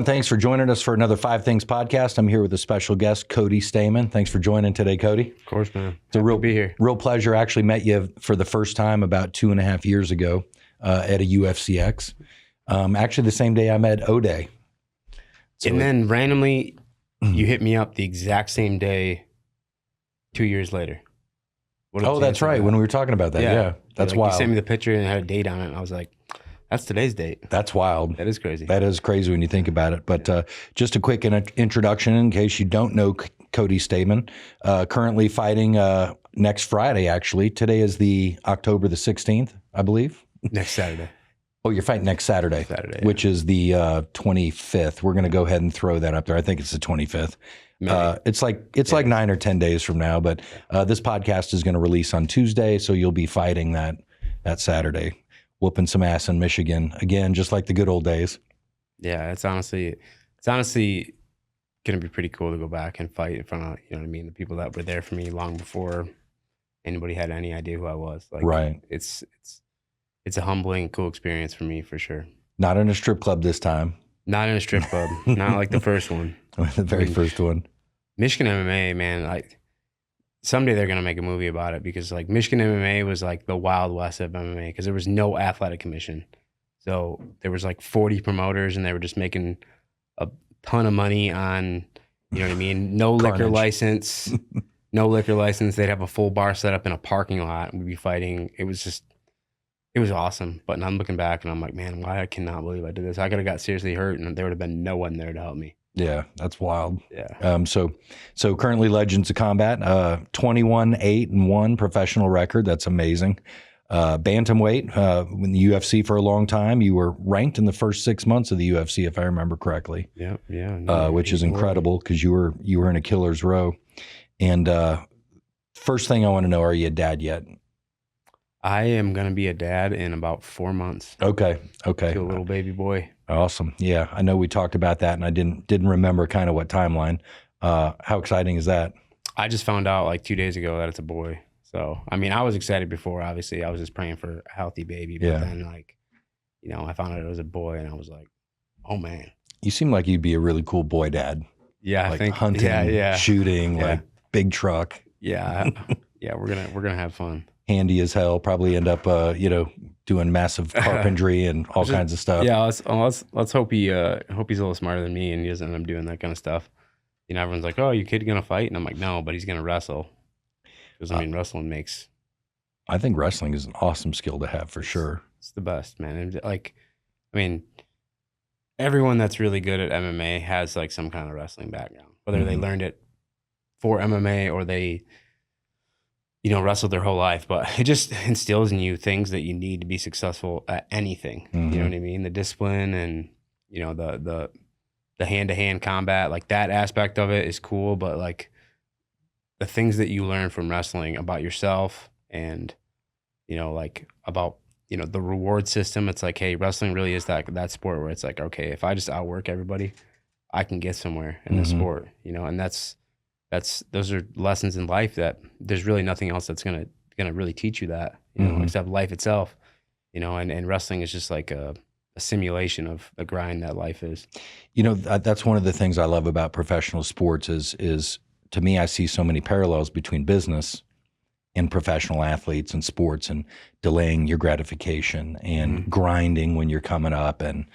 and thanks for joining us for another Five Things podcast. I'm here with a special guest, Cody Stamann. Thanks for joining today, Cody. Of course, man. It's a real be here. Real pleasure. I actually met you for the first time about 2.5 years ago at a UFCX. Actually, the same day I met O'Day. And then randomly, you hit me up the exact same day 2 years later. Oh, that's right. When we were talking about that. Yeah. That's wild. You sent me the picture and it had a date on it. And I was like, that's today's date. That's wild. That is crazy. That is crazy when you think about it. But just a quick introduction in case you don't know Cody Stamann. Currently fighting next Friday, actually. Today is the October the 16th, I believe. Next Saturday. Oh, you're fighting next Saturday. Saturday, which is the 25th. We're going to go ahead and throw that up there. I think it's the 25th. It's like 9 or 10 days from now, but this podcast is going to release on Tuesday, so you'll be fighting that Saturday, whooping some ass in Michigan again, just like the good old days. Yeah, it's honestly going to be pretty cool to go back and fight in front of, you know what I mean, the people that were there for me long before anybody had any idea who I was. Like, right. It's a humbling, cool experience for me for sure. Not in a strip club this time. Not in a strip club. Not like the first one. The very first one. Michigan MMA, man, like someday they're going to make a movie about it because like Michigan MMA was like the Wild West of MMA because there was no athletic commission. So there was like 40 promoters and they were just making a ton of money on, you know what I mean? No liquor license, no liquor license. They'd have a full bar set up in a parking lot. We'd be fighting. It was awesome. But now I'm looking back and I'm like, man, why I cannot believe I did this. I could have got seriously hurt and there would have been no one there to help me. Yeah, that's wild. Yeah. So currently Legends of Combat, 21-8-1 professional record. That's amazing. Bantamweight, in the UFC for a long time. You were ranked in the first 6 months of the UFC, if I remember correctly. Yeah. Which is incredible because you were in a killer's row. And first thing I want to know, are you a dad yet? I am going to be a dad in about 4 months. Okay. To a little baby boy. Awesome. Yeah, I know we talked about that, and I didn't remember kind of what timeline. How exciting is that? I just found out like 2 days ago that it's a boy. So, I mean, I was excited before. Obviously, I was just praying for a healthy baby. But then, like, you know, I found out it was a boy, and I was like, oh, man. You seem like you'd be a really cool boy dad. Yeah, like I think hunting, shooting, like big truck. Yeah, yeah, we're gonna have fun. Handy as hell. Probably end up, doing massive carpentry and all kinds of stuff. Yeah, let's hope he's a little smarter than me and he doesn't end up doing that kind of stuff. You know, everyone's like, "Oh, your kid gonna fight?" And I'm like, "No, but he's gonna wrestle." Because I mean, wrestling makes. I think wrestling is an awesome skill to have for sure. It's the best, man. And like, I mean, everyone that's really good at MMA has like some kind of wrestling background, whether they learned it for MMA or they, you know, wrestled their whole life, but it just instills in you things that you need to be successful at anything. You know what I mean? The discipline and, you know, the hand-to-hand combat, like that aspect of it is cool, but like the things that you learn from wrestling about yourself and, you know, like about, you know, the reward system, it's like, hey, wrestling really is that sport where it's like, okay, if I just outwork everybody, I can get somewhere in the sport, you know, and those are lessons in life that there's really nothing else that's gonna really teach you that, you know, except life itself, you know, and wrestling is just like a simulation of the grind that life is. You know, that's one of the things I love about professional sports is to me, I see so many parallels between business and professional athletes and sports and delaying your gratification and grinding when you're coming up and,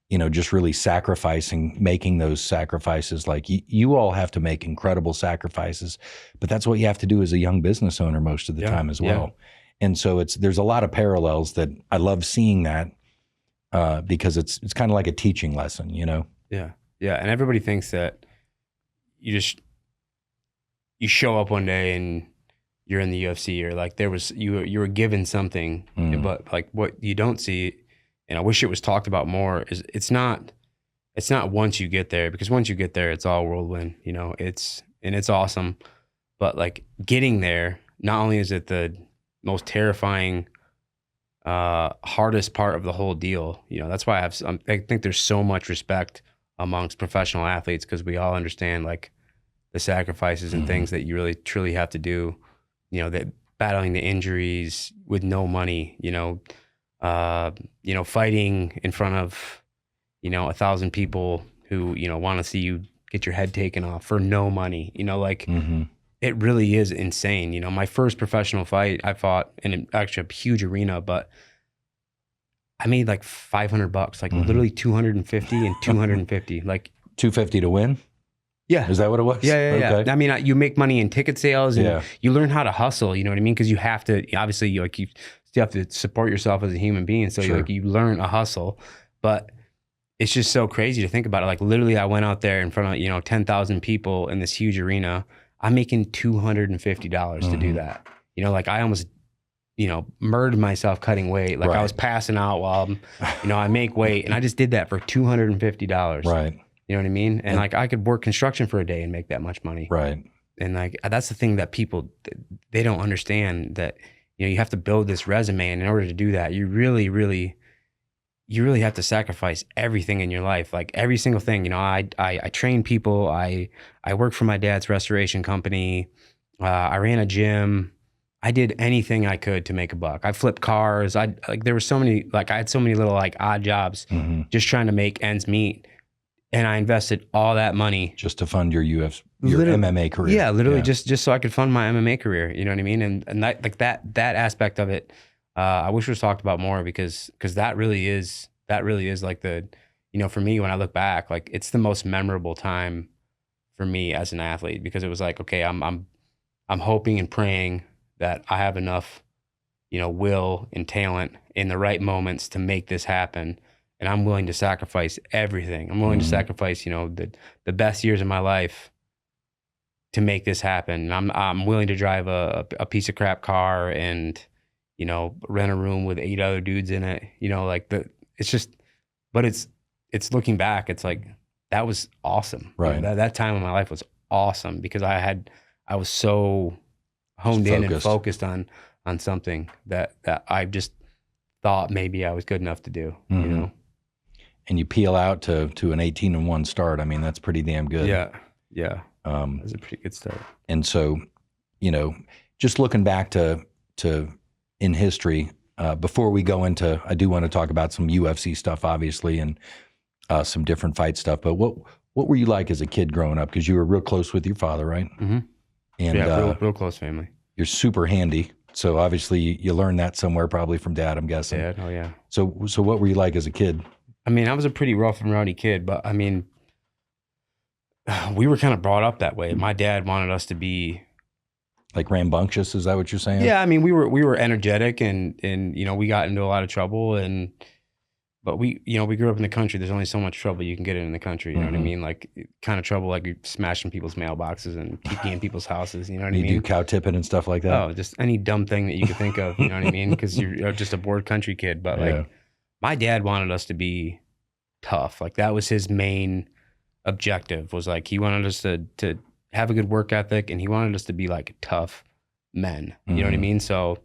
you know, just really sacrificing, making those sacrifices. Like you all have to make incredible sacrifices, but that's what you have to do as a young business owner most of the time as well. And so there's a lot of parallels that I love seeing that because it's kind of like a teaching lesson, you know? Yeah. Yeah. And everybody thinks that you show up one day and you're in the UFC or like you were given something, but like what you don't see, and I wish it was talked about more, is it's not once you get there, because once you get there, it's all whirlwind, you know, it's awesome. But like getting there, not only is it the most terrifying, hardest part of the whole deal, you know, that's why I think there's so much respect amongst professional athletes, because we all understand like the sacrifices and things that you really truly have to do, you know, that battling the injuries with no money, you know, fighting in front of, you know, 1,000 people who, you know, want to see you get your head taken off for no money, you know, like Mm-hmm. it really is insane. You know, my first professional fight I fought in actually a huge arena, but I made like $500, like literally 250 and 250, like 250 to win. yeah. Is that what it was? Yeah. Okay. I mean, you make money in ticket sales and Yeah. you learn how to hustle, you know what I mean? Because you have to, obviously, you still have to support yourself as a human being. So Sure. you learn a hustle, but it's just so crazy to think about it. Like literally I went out there in front of, you know, 10,000 people in this huge arena. I'm making $250 to do that. You know, like I almost, you know, murdered myself cutting weight. Like I was passing out while I'm, you know, I make weight and I just did that for $250. Right. You know what I mean? And like I could work construction for a day and make that much money. Right. And like that's the thing that people, they don't understand, that, you know, you have to build this resume, and in order to do that, you really have to sacrifice everything in your life, like every single thing. You know, I train people. I worked for my dad's restoration company. I ran a gym. I did anything I could to make a buck. I flipped cars. There were so many, like I had so many little like odd jobs just trying to make ends meet. And I invested all that money just to fund your MMA career. Yeah, literally just so I could fund my MMA career. You know what I mean? And that, like that aspect of it, I wish was talked about more, because that really is like the, you know, for me, when I look back, like it's the most memorable time for me as an athlete, because it was like, okay, I'm hoping and praying that I have enough, you know, will and talent in the right moments to make this happen. And I'm willing to sacrifice everything. I'm willing to sacrifice, you know, the best years of my life to make this happen. I'm willing to drive a piece of crap car and, you know, rent a room with 8 other dudes in it. You know, like it's just, but it's looking back, it's like, that was awesome. Right. You know, that time of my life was awesome, because I was so honed in and focused on something that I just thought maybe I was good enough to do, you know? And you peel out to an 18-1 start. I mean, that's pretty damn good. Yeah. That was a pretty good start. And so, you know, just looking back to in history, before we go into, I do want to talk about some UFC stuff, obviously, and some different fight stuff. But what were you like as a kid growing up? Because you were real close with your father, right? Mm-hmm. And yeah, real close family. You're super handy. So obviously you learned that somewhere, probably from dad, I'm guessing. Dad, oh yeah. So what were you like as a kid? I mean, I was a pretty rough and rowdy kid, but I mean, we were kind of brought up that way. My dad wanted us to be like rambunctious. Is that what you're saying? Yeah, I mean, we were energetic, and you know, we got into a lot of trouble, but we grew up in the country. There's only so much trouble you can get in the country. You know what I mean? Like kind of trouble, like you're smashing people's mailboxes and peeking in people's houses. You know what I mean? You do cow tipping and stuff like that? Oh, just any dumb thing that you could think of. You know what I mean? Because you're just a bored country kid. But like, my dad wanted us to be tough. Like that was his main objective, was like he wanted us to have a good work ethic, and he wanted us to be like tough men. You know what I mean? So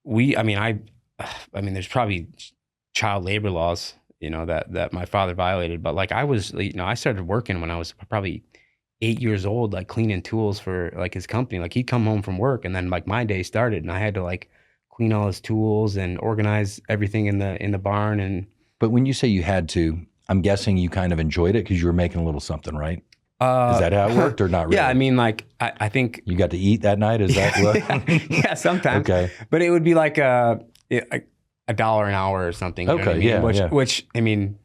I mean, there's probably child labor laws, you know, that my father violated, but like I started working when I was probably 8 years old, like cleaning tools for like his company. Like he'd come home from work, and then like my day started, and I had to like clean all his tools and organize everything in the barn. And but when you say you had to, I'm guessing you kind of enjoyed it because you were making a little something, right? Is that how it worked, or not really? Yeah, I mean, like I think you got to eat that night. Is that what? Yeah, sometimes. Okay, but it would be like $1 an hour or something. You know what I mean? Which I mean,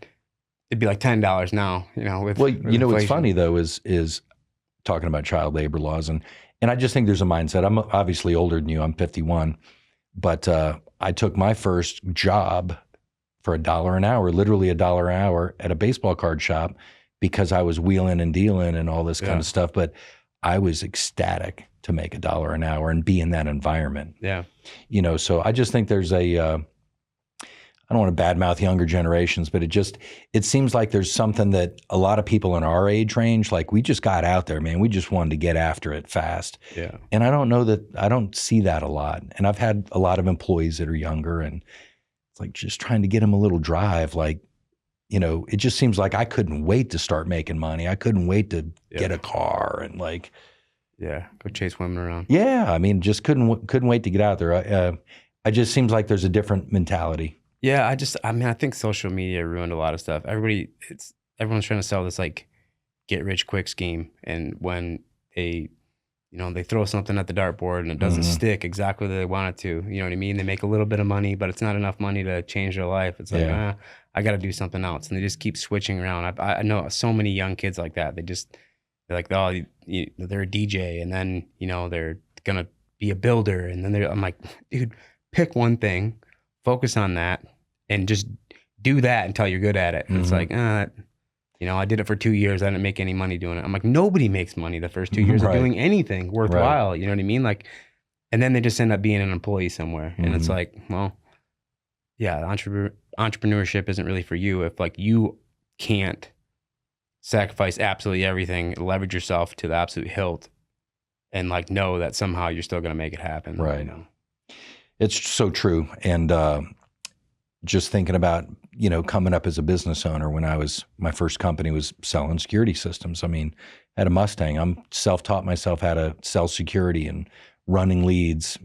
it'd be like $10 now. You know, with you know what's funny though is talking about child labor laws, and I just think there's a mindset. I'm obviously older than you. I'm 51, but I took my first job for $1 an hour, literally $1 an hour, at a baseball card shop, because I was wheeling and dealing and all this kind of stuff. But I was ecstatic to make $1 an hour and be in that environment. Yeah. You know, so I just think there's I don't want to badmouth younger generations, but it seems like there's something that a lot of people in our age range, like we just got out there, man. We just wanted to get after it fast. Yeah. And I don't see that a lot. And I've had a lot of employees that are younger, and it's like just trying to get them a little drive. Like, you know, it just seems like I couldn't wait to start making money. I couldn't wait to get a car and like, go chase women around. Yeah, I mean, just couldn't wait to get out there. I just seems like there's a different mentality. Yeah, I think social media ruined a lot of stuff. everyone's trying to sell this like get rich quick scheme. And when they, they throw something at the dartboard and it doesn't stick exactly the way they want it to, you know what I mean? They make a little bit of money, but it's not enough money to change their life. It's like, I got to do something else. And they just keep switching around. I know so many young kids like that. They're like, oh, they're a DJ, and then, they're going to be a builder. And then I'm like, dude, pick one thing, focus on that, and just do that until you're good at it. And it's like, I did it for 2 years. I didn't make any money doing it. I'm like, nobody makes money the first 2 years of doing anything worthwhile. You know what I mean? Like, and then they just end up being an employee somewhere. And it's like, well, yeah, entrepreneurship isn't really for you if like you can't sacrifice absolutely everything, leverage yourself to the absolute hilt, and like know that somehow you're still going to make it happen. Right. It's so true. And just thinking about, coming up as a business owner, when my first company was selling security systems. I mean, I had a Mustang. I'm self-taught myself how to sell security and running leads,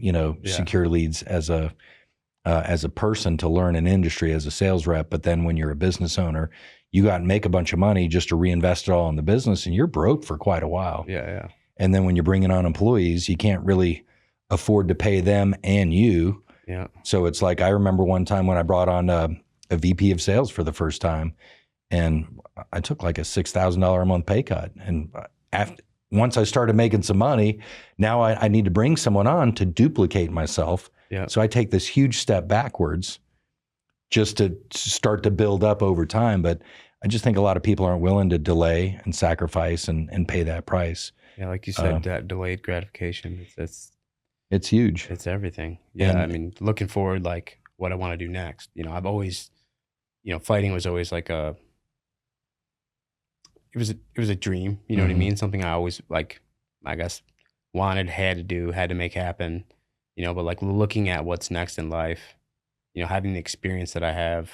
secure leads as a person to learn an industry as a sales rep. But then when you're a business owner, you got to make a bunch of money just to reinvest it all in the business, and you're broke for quite a while. Yeah. And then when you're bringing on employees, you can't really afford to pay them and you. Yeah. So it's like, I remember one time when I brought on a VP of sales for the first time, and I took like a $6,000 a month pay cut. And once I started making some money, now I need to bring someone on to duplicate myself. Yeah. So I take this huge step backwards just to start to build up over time. But I just think a lot of people aren't willing to delay and sacrifice and pay that price. Yeah, like you said, that delayed gratification, it's huge. It's everything. Yeah, I mean, looking forward, like what I want to do next. I've always, fighting was always like it was a dream. You know what I mean? Something I always like, I guess, wanted, had to do, had to make happen. But like looking at what's next in life, having the experience that I have,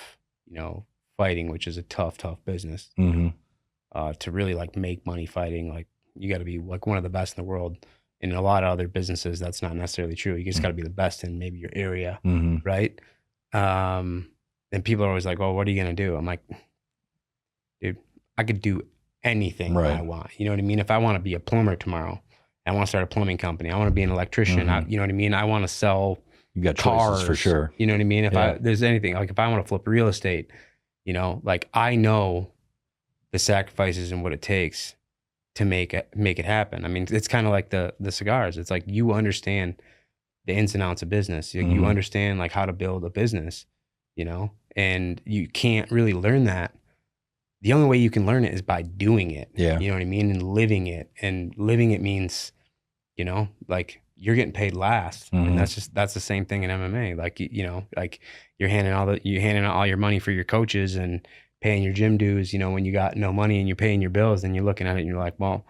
fighting, which is a tough business, to really like make money fighting, like you got to be like one of the best in the world. In a lot of other businesses, that's not necessarily true. You just got to be the best in maybe your area, right? And people are always like, "Oh, what are you gonna do?" I'm like, dude, I could do anything I want. You know what I mean? If I want to be a plumber tomorrow, I want to start a plumbing company. I want to be an electrician. You know what I mean? I want to sell You got cars choices for sure. You know what I mean? If there's anything, like if I want to flip real estate, like I know the sacrifices and what it takes to make it happen. I mean, it's kind of like the cigars. It's like you understand the ins and outs of business. You understand like how to build a business, and you can't really learn that. The only way you can learn it is by doing it. Yeah. You know what I mean? And living it. And living it means, like you're getting paid last. And that's the same thing in MMA. Like, like you're handing out all your money for your coaches and paying your gym dues, when you got no money and you're paying your bills, and you're looking at it and you're like, well,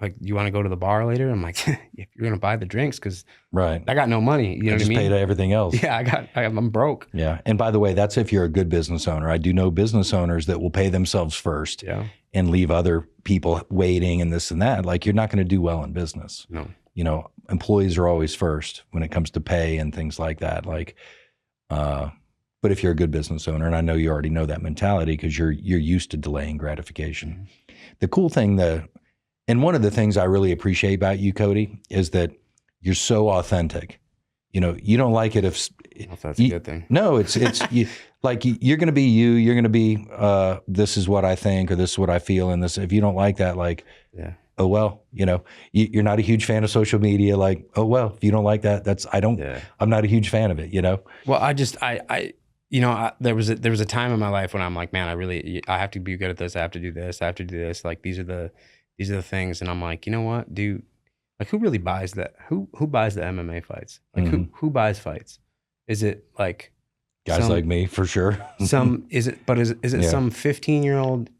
like, you want to go to the bar later? I'm like, if you're going to buy the drinks, because I got no money. You know what I mean? Just paid everything else. Yeah, I'm broke. Yeah. And by the way, that's if you're a good business owner. I do know business owners that will pay themselves first and leave other people waiting and this and that. Like, you're not going to do well in business. No. Employees are always first when it comes to pay and things like that. Like, but if you're a good business owner, and I know you already know that mentality because you're used to delaying gratification. The cool thing, and one of the things I really appreciate about you, Cody, is that you're so authentic. You don't like it if that's a good thing. No, it's like you're going to be you. You're going to be this is what I think, or this is what I feel, and this. If you don't like that, like, oh well, you're not a huge fan of social media. Like, oh well, if you don't like that, I'm not a huge fan of it. Well, there was a time in my life when I'm like, man, I have to be good at this. I have to do this. I have to do this. Like, these are the things. And I'm like, you know what, dude? Like, who really buys that? Who buys the MMA fights? Like, who buys fights? Is it like guys like me, for sure? Is it some 15-year-old,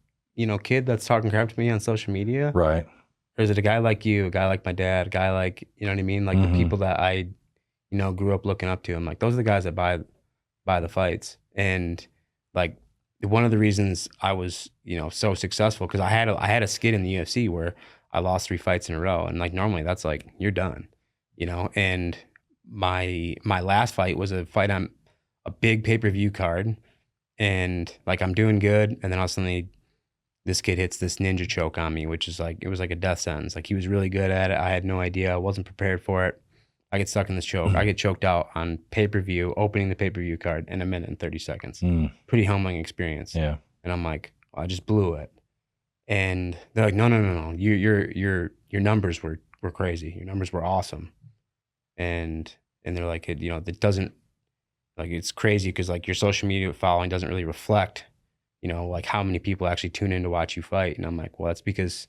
kid that's talking crap to me on social media? Right. Or is it a guy like you, a guy like my dad, a guy like, you know what I mean? Like the people that I, grew up looking up to. I'm like, those are the guys that buy the fights. And like, one of the reasons I was, so successful, because I had a skid in the UFC where I lost 3 fights in a row. And like, normally that's like, you're done, and my last fight was a fight on a big pay-per-view card, and like, I'm doing good. And then all of a sudden this kid hits this ninja choke on me, which is like, it was like a death sentence. Like he was really good at it. I had no idea. I wasn't prepared for it. I get stuck in this choke. I get choked out on pay-per-view, opening the pay-per-view card in 1:30. Pretty humbling experience. Yeah. And I'm like, well, I just blew it. And they're like, no. Your numbers were crazy. Your numbers were awesome. And they're like, that doesn't, like, it's crazy because like your social media following doesn't really reflect, like how many people actually tune in to watch you fight. And I'm like, well, that's because,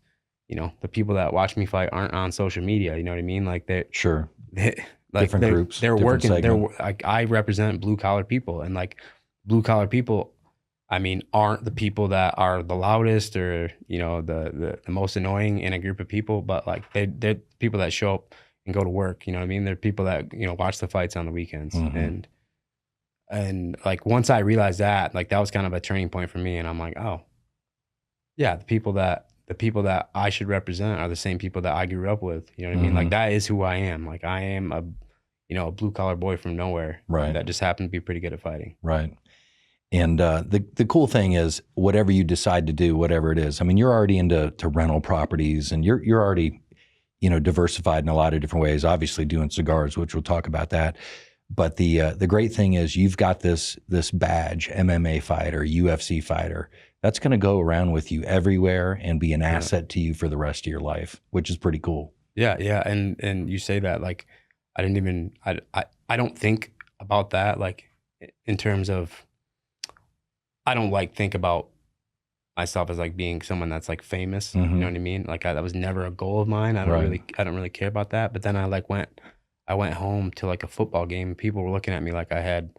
the people that watch me fight aren't on social media. You know what I mean? Like sure. Like different groups. They're working. Segment. They're like, I represent blue collar people, and like blue collar people, I mean, aren't the people that are the loudest or the most annoying in a group of people, but like they're people that show up and go to work. You know what I mean? They're people that watch the fights on the weekends, and like once I realized that, like that was kind of a turning point for me, and I'm like, oh, yeah, the people that I should represent are the same people that I grew up with. You know what I mean? Like that is who I am. Like I am a blue collar boy from nowhere, right? That just happened to be pretty good at fighting, right? And the cool thing is, whatever you decide to do, whatever it is, I mean, you're already into rental properties, and you're already diversified in a lot of different ways. Obviously, doing cigars, which we'll talk about that. But the great thing is, you've got this badge, MMA fighter, UFC fighter. That's going to go around with you everywhere and be an asset to you for the rest of your life, which is pretty cool. Yeah, yeah, and you say that, like I don't think about that, like in terms of, I don't like think about myself as like being someone that's like famous. You know what I mean? Like that was never a goal of mine. I don't really care about that. But then I went home to like a football game. People were looking at me like I had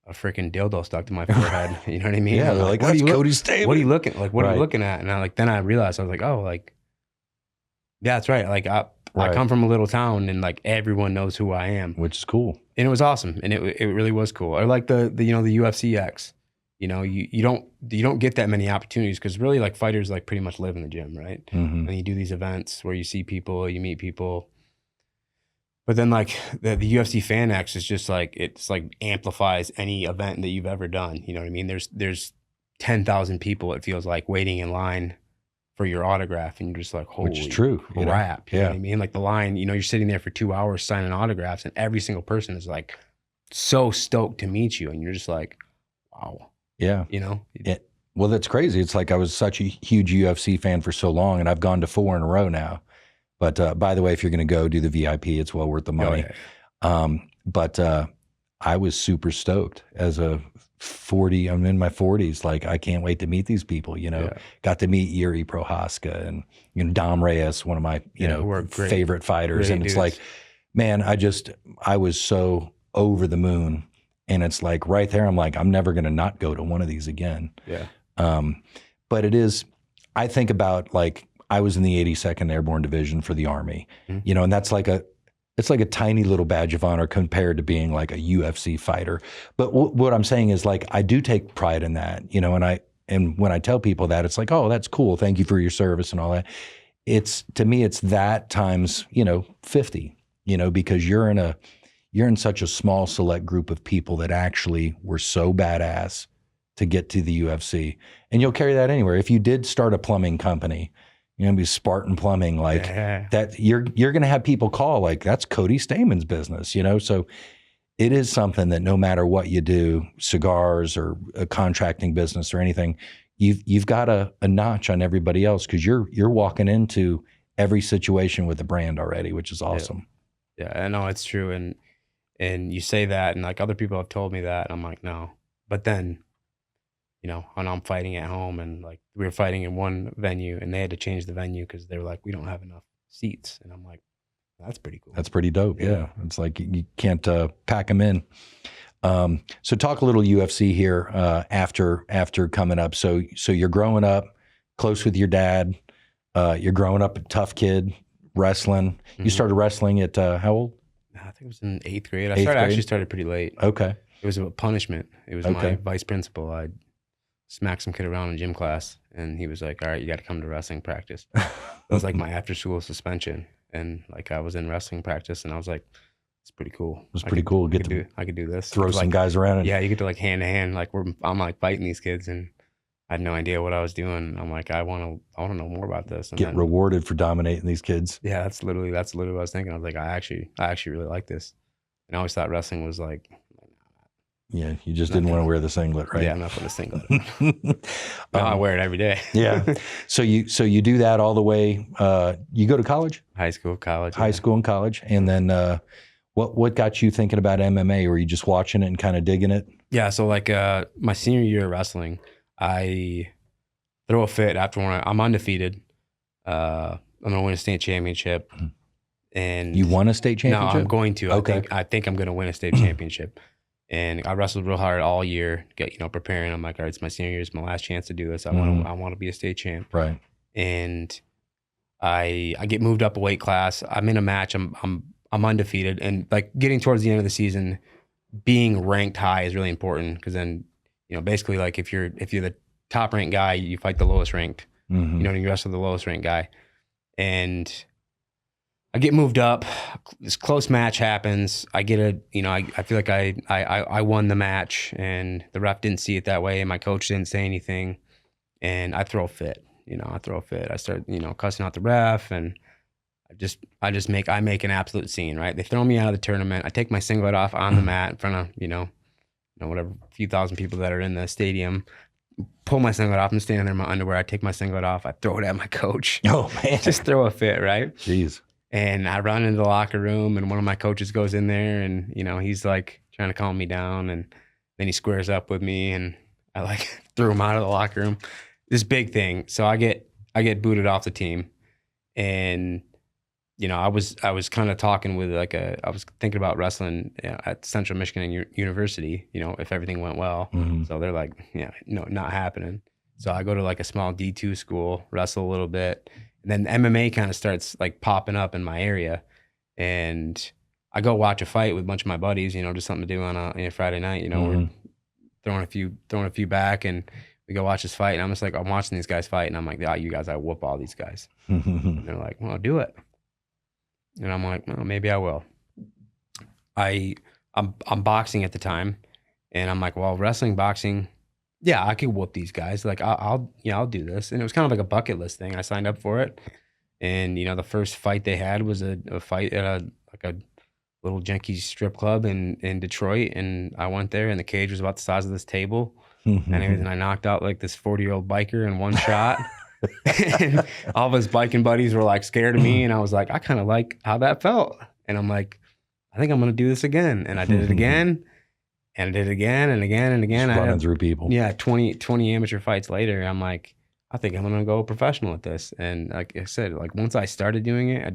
a freaking dildo stuck to my forehead. You know what I mean? Yeah, they're like, that's Cody Stamann. What are you looking like? What are you looking at? And then I realized, I was like, oh, like, yeah, that's right. Like I come from a little town, and like everyone knows who I am, which is cool. And it was awesome, and it really was cool. Or like the UFC X. You don't get that many opportunities, because really like fighters like pretty much live in the gym, right? And you do these events where you see people, you meet people. But then like the UFC Fan X is just like, it's like amplifies any event that you've ever done. You know what I mean? There's 10,000 people, it feels like, waiting in line for your autograph, and you're just like, holy which is true. Crap. You know what I mean? Like the line, you're sitting there for 2 hours signing autographs, and every single person is like so stoked to meet you, and you're just like, wow. Yeah. Well, that's crazy. It's like I was such a huge UFC fan for so long, and I've gone to 4 in a row now. But by the way, if you're going to go do the VIP, it's well worth the money. Oh, yeah. But I was super stoked as a 40. I'm in my 40s. Like, I can't wait to meet these people. Got to meet Yuri Prohaska and Dom Reyes, one of my favorite fighters. And it's like, man, I was so over the moon. And it's like right there, I'm like, I'm never going to not go to one of these again. Yeah. But it is, I think about, like, I was in the 82nd Airborne Division for the Army, and that's like it's like a tiny little badge of honor compared to being like a UFC fighter. But what I'm saying is, like, I do take pride in that, and when I tell people that, it's like, oh, that's cool. Thank you for your service and all that. To me, it's that times, 50, because you're in such a small select group of people that actually were so badass to get to the UFC. And you'll carry that anywhere. If you did start a plumbing company, be Spartan Plumbing, like that, you're going to have people call, like, that's Cody Stamann's business, So it is something that no matter what you do, cigars or a contracting business or anything, you've got a notch on everybody else, because you're walking into every situation with a brand already, which is awesome. Yeah, I know, it's true. And you say that, and like other people have told me that, and I'm like, no. But then, when I'm fighting at home, and like we were fighting in one venue, and they had to change the venue because they were like, we don't have enough seats. And I'm like, that's pretty cool. That's pretty dope. Yeah. It's like you can't pack them in. So talk a little UFC here after coming up. So you're growing up close with your dad. You're growing up a tough kid, wrestling. You started wrestling at how old? I think it was in 8th grade. I actually started pretty late. Okay. It was a punishment. It was my vice principal. I smacked some kid around in gym class, and he was like, all right, you got to come to wrestling practice. It was like my after school suspension. And like I was in wrestling practice, and I was like, it's pretty cool. It was pretty cool. I could do this. Throw some guys around. Yeah, you get to like hand to hand, like I'm like fighting these kids, and I had no idea what I was doing. I'm like, I want to know more about this. And Get rewarded for dominating these kids. Yeah, that's literally what I was thinking. I was like, I actually really like this. And I always thought wrestling was like, yeah, you just didn't want to wear the singlet, right? Yeah, I'm not putting a singlet on. I wear it every day. Yeah. So you do that all the way. You go to college? High school, college. High school and college. And then what got you thinking about MMA? Were you just watching it and kind of digging it? Yeah, so like my senior year of wrestling, I throw a fit after I'm undefeated. I'm gonna win a state championship. And you won a state championship? No, I'm going to. Okay. I think I'm gonna win a state championship. And I wrestled real hard all year, preparing. I'm like, all right, it's my senior year, it's my last chance to do this. I want to be a state champ. Right. And I get moved up a weight class. I'm in a match. I'm undefeated, and like getting towards the end of the season, being ranked high is really important, because then basically like if you're the top ranked guy, you fight the lowest ranked. Mm-hmm. And you wrestle the lowest ranked guy, and I get moved up. This close match happens. I get I feel like I won the match, and the ref didn't see it that way, and my coach didn't say anything, and I throw a fit. I start cussing out the ref, and I make an absolute scene. Right? They throw me out of the tournament. I take my singlet off on the mat in front of whatever few thousand people that are in the stadium. Pull my singlet off. I'm standing there in my underwear. I take my singlet off. I throw it at my coach. Oh man! Just throw a fit, right? Jeez. And I run into the locker room, and one of my coaches goes in there, and he's like trying to calm me down, and then he squares up with me, and I like threw him out of the locker room. This big thing. So I get booted off the team, and I was kind of talking with I was thinking about wrestling at Central Michigan University. If everything went well. Mm-hmm. So they're like, yeah, no, not happening. So I go to like a small D2 school, wrestle a little bit. And then MMA kind of starts like popping up in my area, and I go watch a fight with a bunch of my buddies. Just something to do on a Friday night. We're throwing a few back, and we go watch this fight. And I'm just like, I'm watching these guys fight, and I'm like, you guys, I whoop all these guys. And they're like, well, do it. And I'm like, well, maybe I will. I'm boxing at the time, and I'm like, well, wrestling, boxing. Yeah, I could whoop these guys. Like I'll do this. And it was kind of like a bucket list thing. I signed up for it. And the first fight they had was a fight at a little janky strip club in Detroit. And I went there, and the cage was about the size of this table. And I knocked out like this 40-year-old biker in one shot. And all of his biking buddies were like scared of me. And I was like, I kind of like how that felt. And I'm like, I think I'm going to do this again. And I did it again. And I did it again and again and again. Just running through people. Yeah, 20 amateur fights later, I'm like, I think I'm gonna go professional at this. And like I said, like once I started doing it, I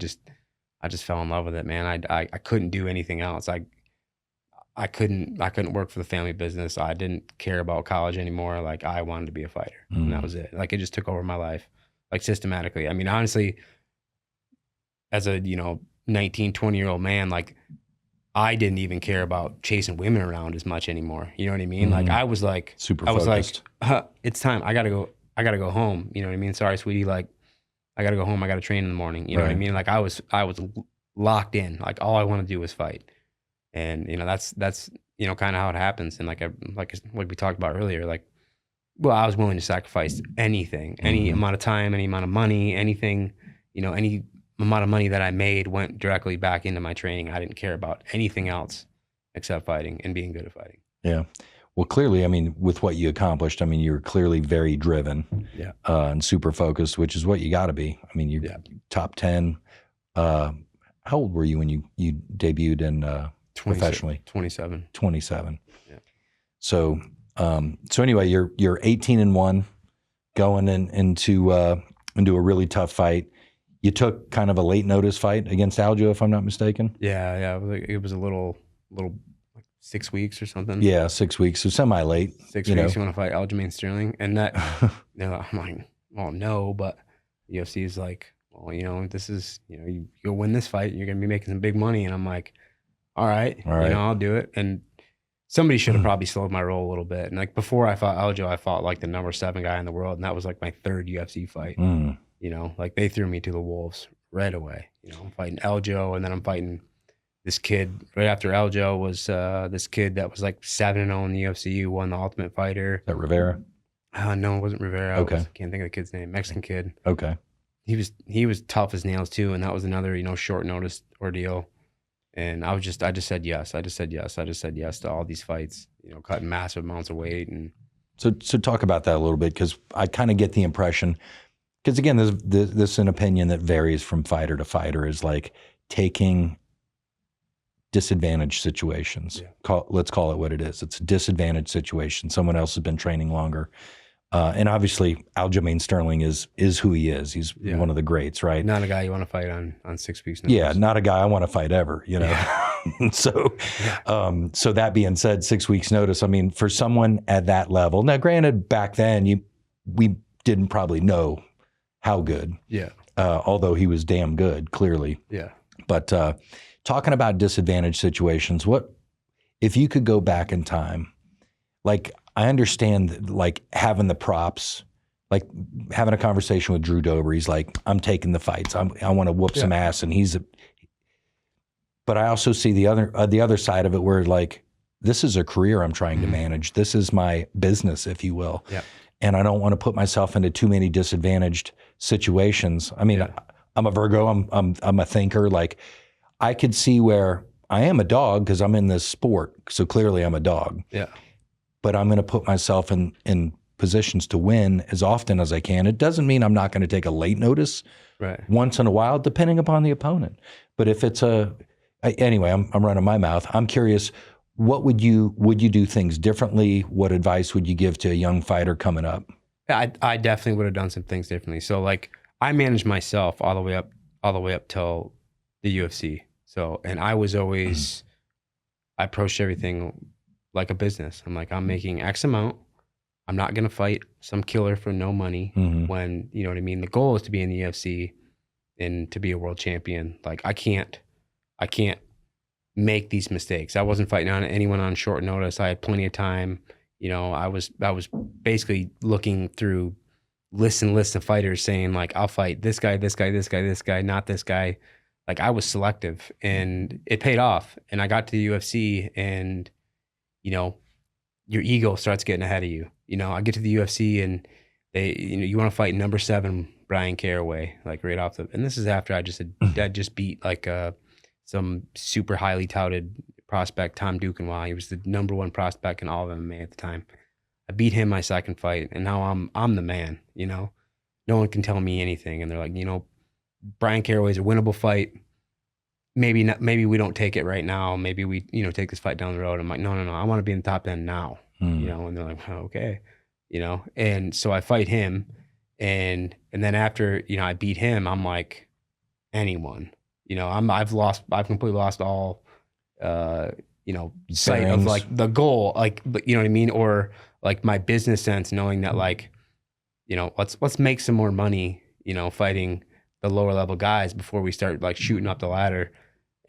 just fell in love with it, man. I couldn't do anything else. I couldn't work for the family business. I didn't care about college anymore. Like I wanted to be a fighter, and that was it. Like it just took over my life, like systematically. I mean, honestly, as a 19, 20-year-old man, like I didn't even care about chasing women around as much anymore. You know what I mean? Like I was like super I was focused. like, it's time. I gotta go home. You know what I mean? Sorry, sweetie. Like I gotta go home. I gotta train in the morning. You know what I mean? Like I was locked in. Like all I want to do was fight. And that's kind of how it happens. And like we talked about earlier, like, well, I was willing to sacrifice anything, any amount of time, any amount of money, anything, any amount of money that I made went directly back into my training. I didn't care about anything else except fighting and being good at fighting. Yeah. Well, clearly, I mean, with what you accomplished, I mean, you're clearly very driven, and super focused, which is what you got to be. I mean, you're top 10. How old were you when you debuted in professionally? 27. 27. Yeah. So anyway, you're 18-1, going into a really tough fight. You took kind of a late notice fight against Aljo, if I'm not mistaken. Yeah. It was a little like 6 weeks or something. Yeah, 6 weeks. So semi-late. 6 weeks. You want to fight Aljamain Sterling, and that I'm like, well, no, but UFC is like, well, this is you'll win this fight. You're gonna be making some big money, and I'm like, all right. I'll do it. And somebody should have probably slowed my roll a little bit. And like before I fought Aljo, I fought like the number 7 guy in the world, and that was like my 3rd UFC fight. Like they threw me to the wolves right away. I'm fighting Aljo, and then I'm fighting this kid right after Aljo was this kid that was like 7-0 in the UFC, who won the Ultimate Fighter. Is that Rivera? No, it wasn't Rivera. Okay. I can't think of the kid's name. Mexican kid. Okay. He was tough as nails too, and that was another, you know, short notice ordeal. And I just said yes. I just said yes to all these fights, you know, cutting massive amounts of weight. And So talk about that a little bit, because I kind of get the impression, because again, this is an opinion that varies from fighter to fighter, is like taking disadvantaged situations. Yeah. Let's call it what it is. It's a disadvantaged situation. Someone else has been training longer. And obviously, Aljamain Sterling is who he is. He's one of the greats, right? Not a guy you want to fight on 6 weeks notice. Yeah, not a guy I want to fight ever, you know. Yeah. So that being said, 6 weeks notice, I mean, for someone at that level, now granted, back then we didn't probably know how good. Yeah. Although he was damn good, clearly. Yeah. But talking about disadvantaged situations, what if you could go back in time? Like, I understand, like, having the props, like having a conversation with Drew Dober. He's like, I'm taking the fights. I want to whoop some ass, and but I also see the other side of it, where like, this is a career I'm trying to manage. This is my business, if you will. Yeah. And I don't want to put myself into too many disadvantaged situations. I mean, I'm a Virgo. I'm a thinker. Like, I could see where I am a dog because I'm in this sport. So clearly I'm a dog. Yeah. But I'm going to put myself in positions to win as often as I can. It doesn't mean I'm not going to take a late notice once in a while, depending upon the opponent. But if it's anyway, I'm running my mouth. I'm curious, what would you do things differently? What advice would you give to a young fighter coming up? I definitely would have done some things differently. So like, I managed myself all the way up till the UFC. So, and I was always, I approached everything like a business. I'm like, I'm making X amount. I'm not going to fight some killer for no money when, you know what I mean? The goal is to be in the UFC and to be a world champion. Like, I can't make these mistakes. I wasn't fighting on anyone on short notice. I had plenty of time. You know, I was basically looking through lists and lists of fighters saying like, I'll fight this guy, this guy, this guy, this guy, not this guy. Like, I was selective, and it paid off. And I got to the UFC, and, you know, your ego starts getting ahead of you. You know, I get to the UFC, and you want to fight number 7 Brian Caraway, like right off and this is after I just beat like some super highly touted prospect, Tom Duquesnoy. He was the number 1 prospect in all of MMA at the time. I beat him my second fight, and now I'm the man. You know, no one can tell me anything. And they're like, you know, Brian Caraway's a winnable fight. Maybe not. Maybe we don't take it right now. Maybe we, you know, take this fight down the road. I'm like, no. I want to be in the top 10 now. You know, and they're like, oh, okay, you know. And so I fight him, and then after, you know, I beat him, I'm like, anyone, you know, I've completely lost all, you know, sight of like the goal, like, but you know what I mean, or like my business sense, knowing that like, you know, let's make some more money, you know, fighting the lower level guys before we start like shooting up the ladder.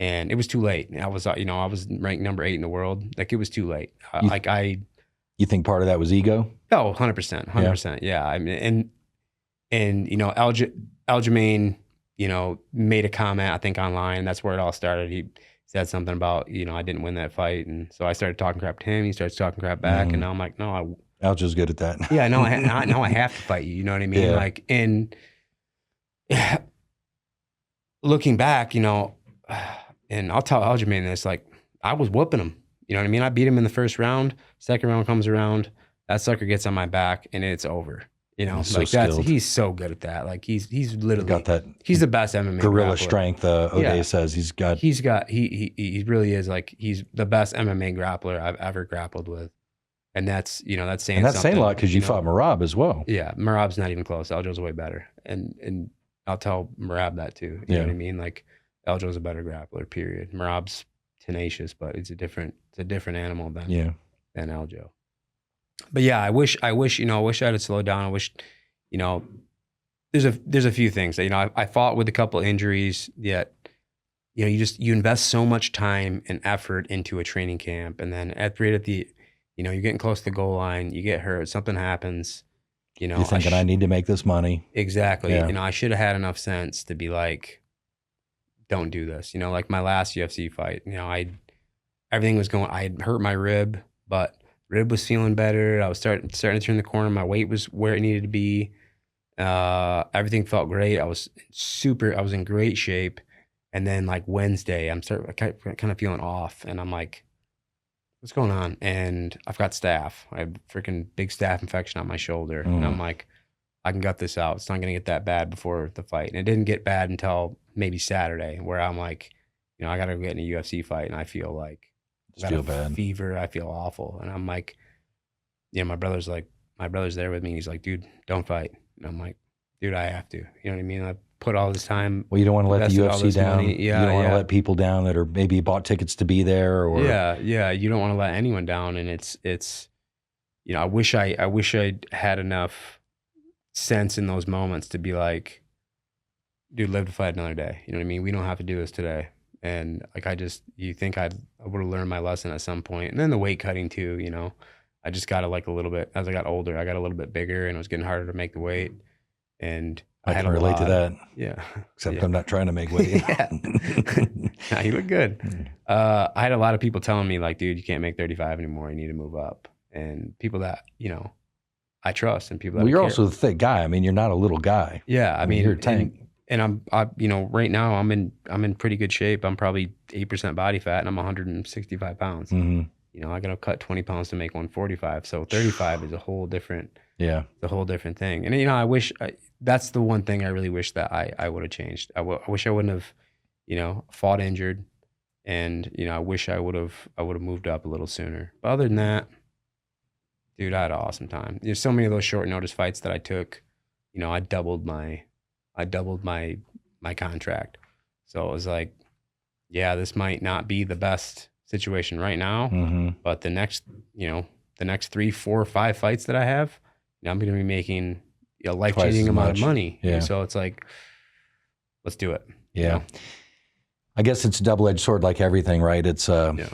And it was too late. I was ranked number 8 in the world. Like, it was too late. You think part of that was ego? Oh, 100%. Yeah. I mean, and you know, Aljamain, you know, made a comment, I think online. That's where it all started. He said something about, you know, I didn't win that fight. And so I started talking crap to him. He starts talking crap back. And now I'm like, no, Aljo's good at that. Yeah, no, now I have to fight you. You know what I mean? Yeah. Like, and looking back, you know, and I'll tell Aljamain this, like, I was whooping him. You know what I mean? I beat him in the first round. Second round comes around. That sucker gets on my back, and it's over. You know, he's like so he's so good at that. Like, he's literally got that. He's the best MMA gorilla grappler. Strength. O'Day says he really is, like, he's the best MMA grappler I've ever grappled with, and that's, you know, that's saying and that's something, saying a lot because you fought Merab as well. Yeah, Merab's not even close. Aljo's way better, and I'll tell Merab that too. You know what I mean? Like, Aljo's a better grappler. Period. Merab's tenacious, but it's a different animal than Aljo. But yeah, I wish you know, I wish I had slowed down. I wish, you know, there's a few things that, you know, I fought with a couple injuries, yet, you know, you invest so much time and effort into a training camp, and then at the, you know, you're getting close to the goal line, you get hurt, something happens, you know, you're thinking I need to make this money. Exactly. You know, I should have had enough sense to be like, don't do this. You know, like my last UFC fight, you know, everything was going, I had hurt my rib, but Rib was feeling better. I was starting to turn the corner. My weight was where it needed to be. Everything felt great. I was in great shape. And then like Wednesday, I'm kind of feeling off, and I'm like, what's going on? And I've got staph. I have freaking big staph infection on my shoulder. And I'm like, I can gut this out. It's not going to get that bad before the fight. And it didn't get bad until maybe Saturday, where I'm like, I got to get in a UFC fight. And I feel like I got a fever. I feel awful. And I'm like, my brother's there with me. He's like, dude, don't fight. And I'm like, dude, I have to. You know what I mean? I put all this time. Well, you don't want to let the UFC down. Money. Yeah, you don't want to let people down that are maybe bought tickets to be there. Or yeah. You don't want to let anyone down. And it's I wish I had enough sense in those moments to be like, dude, live to fight another day. You know what I mean? We don't have to do this today. And like, you think I would have learned my lesson at some point. And then the weight cutting too, I just got like a little bit, as I got older, I got a little bit bigger, and it was getting harder to make the weight. And I can relate to that. Yeah. Except I'm not trying to make weight. Yeah. Nah, you look good. I had a lot of people telling me like, dude, you can't make 35 anymore. You need to move up. And people that, I trust, and people that you're also the thick guy. I mean, you're not a little guy. Yeah. I mean, you're a tank. And right now I'm in pretty good shape. I'm probably 8% body fat, and I'm 165 pounds. Mm-hmm. I got to cut 20 pounds to make 145. So 35 is a whole different, thing. And, I wish, that's the one thing I really wish that I would have changed. I wish I wouldn't have, fought injured. And, I wish I would have moved up a little sooner. But other than that, dude, I had an awesome time. There's so many of those short notice fights that I took, I doubled my contract. So it was like, yeah, this might not be the best situation right now, but the next 3, 4, 5 fights that I have, I'm going to be making a life-changing amount of money. Yeah. So it's like, let's do it. Yeah. I guess it's a double-edged sword, like everything, right? It's, I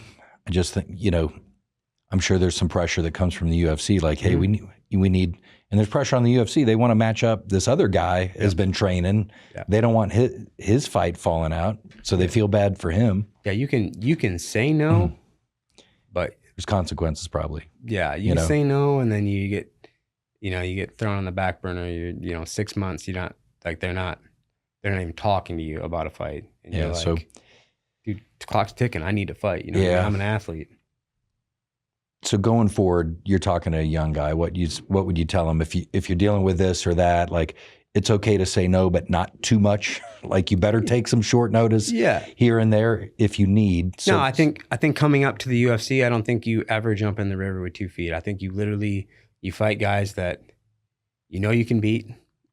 just think, I'm sure there's some pressure that comes from the UFC. Like, hey, we need, and there's pressure on the UFC. They want to match up. This other guy has been training. Yeah. They don't want his fight falling out, so they feel bad for him. Yeah, you can say no, but there's consequences probably. Yeah, you can say no, and then you get thrown on the back burner. You 6 months. You're not like they're not even talking to you about a fight. And you're like, so, dude, the clock's ticking. I need to fight. I'm an athlete. So going forward, you're talking to a young guy. What would you tell him if you're dealing with this or that? Like, it's okay to say no, but not too much. Like, you better take some short notice here and there if you need. So, no, I think coming up to the UFC, I don't think you ever jump in the river with 2 feet. I think you fight guys that you can beat,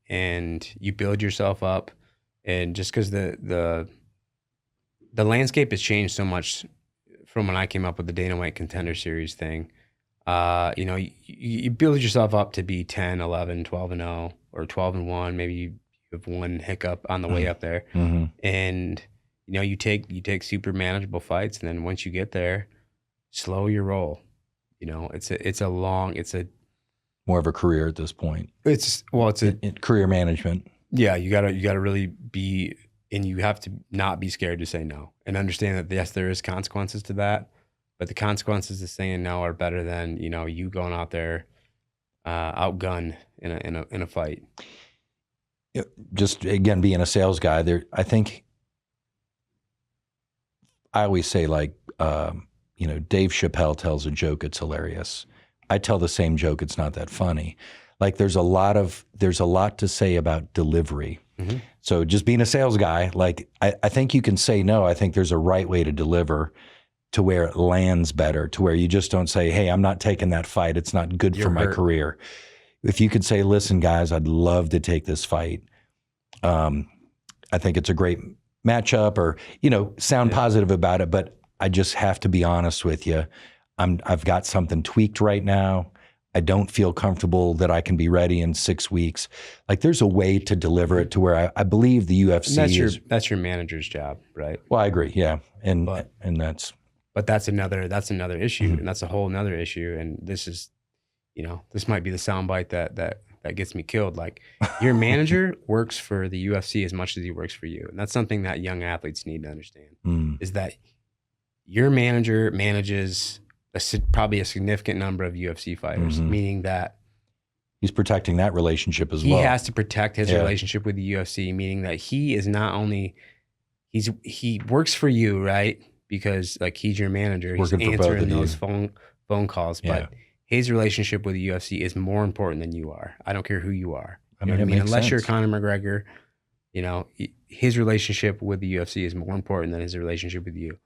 and you build yourself up. And just because the landscape has changed so much from when I came up with the Dana White Contender Series thing, you build yourself up to be 10, 11, 12-0, or 12-1. Maybe you have one hiccup on the way up there. Mm-hmm. And, you take super manageable fights. And then once you get there, slow your roll. It's more of a career at this point. It's career management. Yeah. You gotta really be, and you have to not be scared to say no, and understand that, yes, there is consequences to that, but the consequences of saying no are better than, you going out there, outgunned in a fight. Just again, being a sales guy there, I think I always say, like, Dave Chappelle tells a joke, it's hilarious. I tell the same joke, it's not that funny. Like, there's a lot to say about delivery. Mm-hmm. So just being a sales guy, like, I think you can say no. I think there's a right way to deliver to where it lands better, to where you just don't say, hey, I'm not taking that fight. It's not good for my career. If you could say, listen, guys, I'd love to take this fight. I think it's a great matchup, or, sound positive about it, but I just have to be honest with you. I've got something tweaked right now. I don't feel comfortable that I can be ready in 6 weeks. Like, there's a way to deliver it to where I believe the UFC that's your manager's job, right? Well, I agree. Yeah. But that's another issue, and that's a whole another issue. And this is, this might be the soundbite that gets me killed. Like, your manager works for the UFC as much as he works for you. And that's something that young athletes need to understand, is that your manager manages probably a significant number of UFC fighters, meaning that he's protecting that relationship as he well. He has to protect his relationship with the UFC, meaning that he is not only he works for you, right? Because like he's your manager, he's answering those phone calls, but his relationship with the UFC is more important than you are. I don't care who you are. You know what I mean? Unless you're Conor McGregor, you know, his relationship with the UFC is more important than his relationship with you,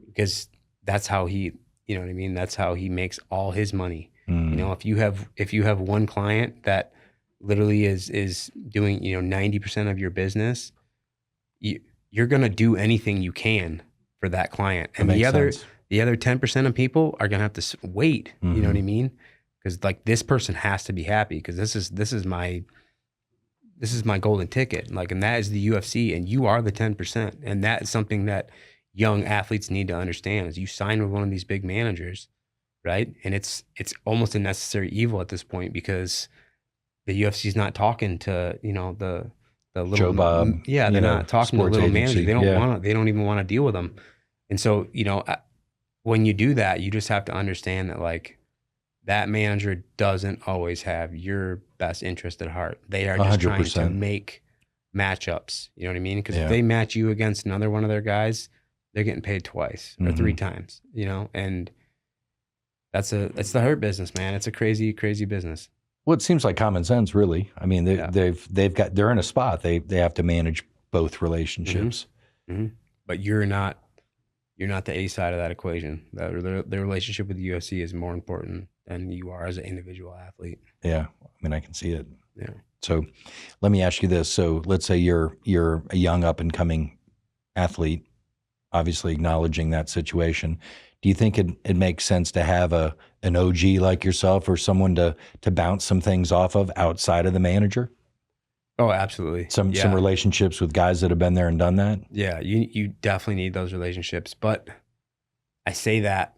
because that's how he, you know what I mean? That's how he makes all his money. You know, if you have one client that literally is doing, you know, 90% of your business, you're going to do anything you can for that client. And the other 10% of people are going to have to wait, you know what I mean? Because like this person has to be happy, because this is my golden ticket. Like, and that is the UFC, and you are the 10%. And that is something that young athletes need to understand, is you sign with one of these big managers, right? And it's almost a necessary evil at this point, because the UFC is not talking to, you know, the little Joe Bob. Yeah, they're not talking to the little manager. They don't even want to deal with them. And so, you know, when you do that, you just have to understand that like that manager doesn't always have your best interest at heart. They are just 100%. Trying to make matchups. You know what I mean? Because if they match you against another one of their guys, they're getting paid twice or 3 times, you know? And it's the hurt business, man. It's a crazy, crazy business. Well, it seems like common sense, really. I mean, they're in a spot. They have to manage both relationships. But you're not the A side of that equation. The relationship with the UFC is more important than you are as an individual athlete. Yeah, I mean, I can see it. Yeah. So, let me ask you this. So, let's say you're a young up and coming athlete, obviously acknowledging that situation. Do you think it makes sense to have an OG like yourself, or someone to bounce some things off of outside of the manager? Oh, absolutely. Some relationships with guys that have been there and done that? Yeah, you definitely need those relationships. But I say that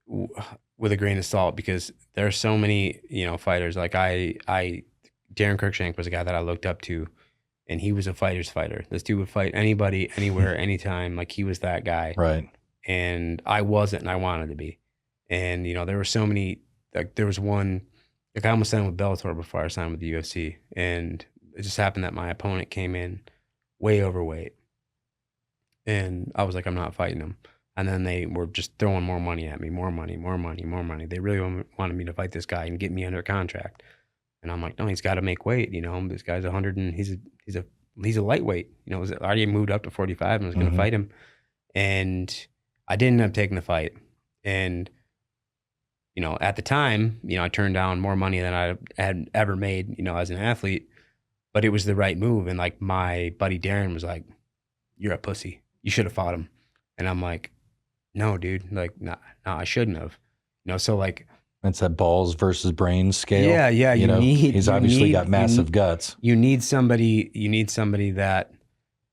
with a grain of salt, because there are so many, you know, fighters. Like Darren Cruikshank was a guy that I looked up to, and he was a fighter's fighter. This dude would fight anybody, anywhere, anytime. Like, he was that guy. Right. And I wasn't, and I wanted to be. And, you know, there were so many, like there was one, like I almost signed with Bellator before I signed with the UFC. And it just happened that my opponent came in way overweight. And I was like, I'm not fighting him. And then they were just throwing more money at me, more money. They really wanted me to fight this guy and get me under contract. And I'm like, no, he's got to make weight. You know, this guy's 100 and he's a lightweight. You know, I already moved up to 45 and was going to fight him. And I didn't end up taking the fight. And, you know, at the time, you know, I turned down more money than I had ever made, you know, as an athlete, but it was the right move. And like my buddy Darren was like, you're a pussy. You should have fought him. And I'm like, no, dude, like, no, I shouldn't have. You know, so like, that's that balls versus brains scale. Yeah. He's obviously got massive guts. You need somebody that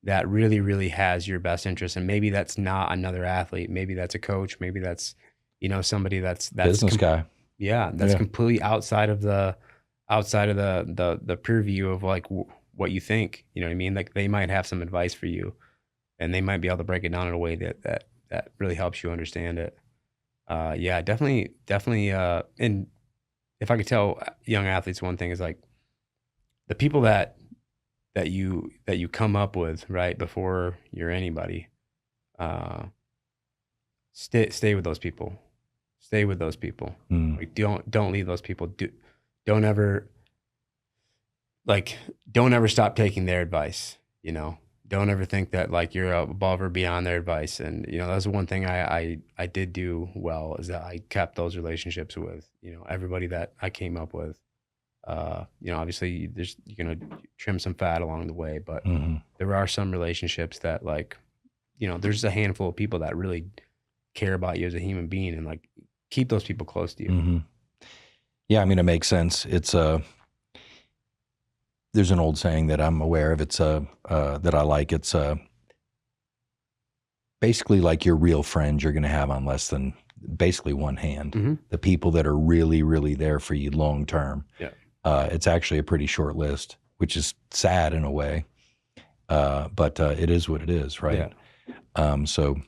really, really has your best interest. And maybe that's not another athlete. Maybe that's a coach. Maybe that's, you know, somebody that's business guy. Yeah. That's completely outside of the purview of like what you think, you know what I mean? Like, they might have some advice for you, and they might be able to break it down in a way that really helps you understand it. Yeah, definitely. And if I could tell young athletes one thing, is like the people that you come up with right before you're anybody, stay with those people. Stay with those people. Like, don't leave those people. Don't ever stop taking their advice. You know, don't ever think that like you're above or beyond their advice. And, you know, that's one thing I did do well, is that I kept those relationships with, you know, everybody that I came up with. You know, obviously you're going to trim some fat along the way, but there are some relationships that, like, you know, there's a handful of people that really care about you as a human being, and like, keep those people close to you. Yeah. I mean, it makes sense. It's there's an old saying that I'm aware of. That I like. It's basically like your real friends you're going to have on less than basically one hand. The people that are really, really there for you long term. Yeah. It's actually a pretty short list, which is sad in a way. But it is what it is, right? Yeah. So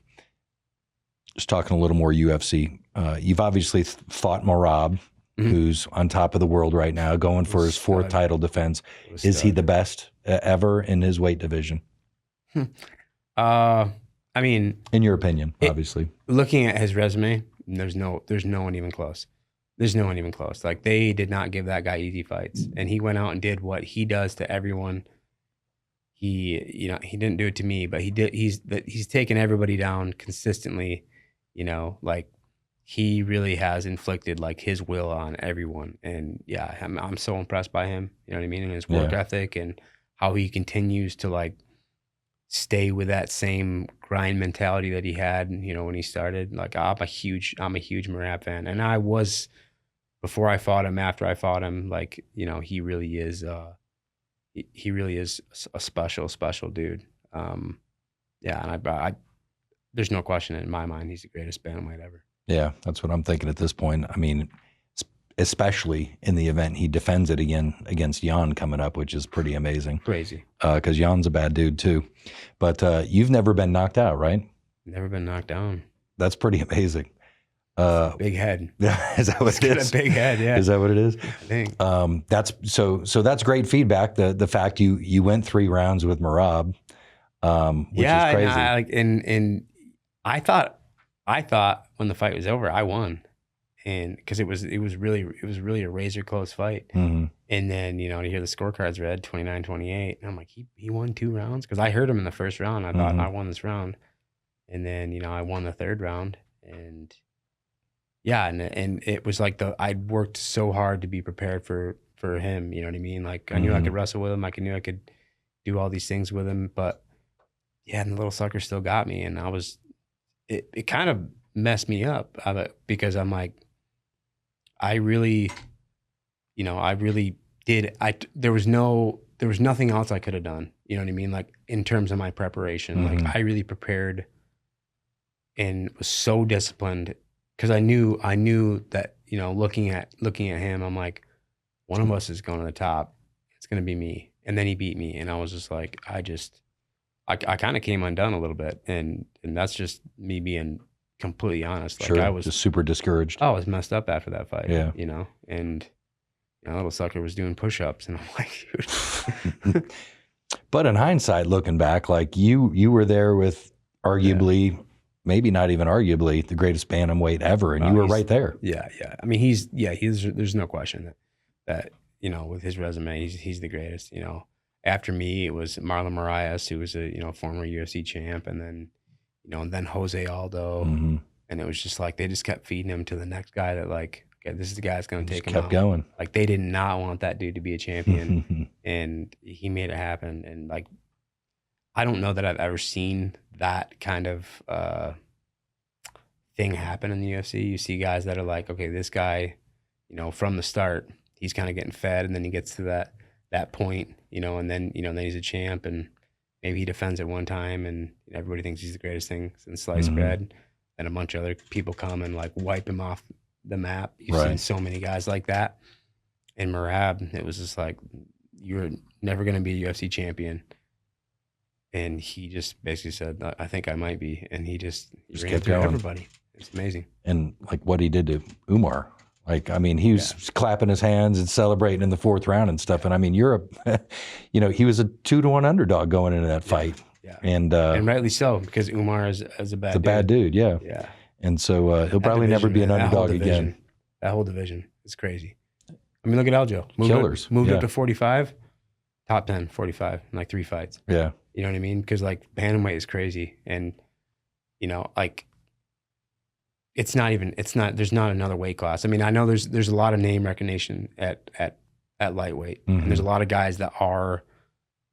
just talking a little more UFC. You've obviously fought Merab, who's on top of the world right now, going for his fourth title defense. Is he the best ever in his weight division? I mean, in your opinion, obviously, looking at his resume, there's no one even close. There's no one even close. Like, they did not give that guy easy fights, and he went out and did what he does to everyone. He didn't do it to me, but he did. He's taken everybody down consistently. Like, he really has inflicted like his will on everyone, and yeah, I'm so impressed by him. You know what I mean? And his work ethic and how he continues to like stay with that same grind mentality that he had, when he started. Like, I'm a huge Merab fan, and I was before I fought him. After I fought him, like, he really is. He really is a special dude. Yeah, and I there's no question in my mind he's the greatest bantamweight ever. Yeah, that's what I'm thinking at this point. I mean, especially in the event he defends it again against Jan coming up, which is pretty amazing. Crazy. Because Jan's a bad dude too. But you've never been knocked out, right? Never been knocked down. That's pretty amazing. Big head. Is that what it is? A big head, yeah. Is that what it is? I think. That's so that's great feedback. The fact you went 3 rounds with Merab, which is crazy. And I thought when the fight was over, I won. And because it was really a razor close fight. Mm-hmm. And then, to hear the scorecards read 29-28, and I'm like, he won 2 rounds? Because I heard him in the first round. I thought I won this round. And then, I won the 3rd round. And yeah, and it was like I'd worked so hard to be prepared for him. You know what I mean? Like, I knew I could wrestle with him. I knew I could do all these things with him. But yeah, and the little sucker still got me. And it kind of messed me up because I'm like, I really did. There was nothing else I could have done. You know what I mean? Like, in terms of my preparation, like, I really prepared and was so disciplined because I knew that, looking at him, I'm like, one of us is going to the top. It's going to be me. And then he beat me. And I was just like, I kind of came undone a little bit. And that's just me being completely honest. Like, sure, I was just super discouraged. I was messed up after that fight. Yeah. And little sucker was doing push-ups, and I'm like, dude. But in hindsight, looking back, like you were there with arguably, maybe not even arguably, the greatest bantamweight ever, and you were right there. Yeah. I mean, there's no question that with his resume, he's the greatest. After me, it was Marlon Moraes, who was a former UFC champ, and then and then Jose Aldo, and it was just like they just kept feeding him to the next guy that, like, okay, this is the guy that's going to take him out. Kept going. Like, they did not want that dude to be a champion, and he made it happen. And like, I don't know that I've ever seen that kind of thing happen in the UFC. You see guys that are like, okay, this guy, from the start, he's kind of getting fed, and then he gets to that point, and then then he's a champ, and maybe he defends it one time, and everybody thinks he's the greatest thing since sliced bread. And a bunch of other people come and like wipe him off the map. You've seen so many guys like that. In Merab, it was just like, you're never going to be a UFC champion. And he just basically said, I think I might be. And he just ran kept through going. everybody. It's amazing. And like what he did to Umar. Like, I mean, he was clapping his hands and celebrating in the 4th round and stuff. And I mean, Europe, he was a 2-1 underdog going into that fight. Yeah. And rightly so, because Umar is a bad dude. bad dude, yeah. Yeah. And so he'll probably never be an underdog again. That whole division is crazy. I mean, look at Aljo. Moved up to 45, top 10, 45, in like 3 fights. Yeah. You know what I mean? Because like, bantamweight is crazy. And, like, there's not another weight class. I mean, I know there's a lot of name recognition at lightweight. And there's a lot of guys that are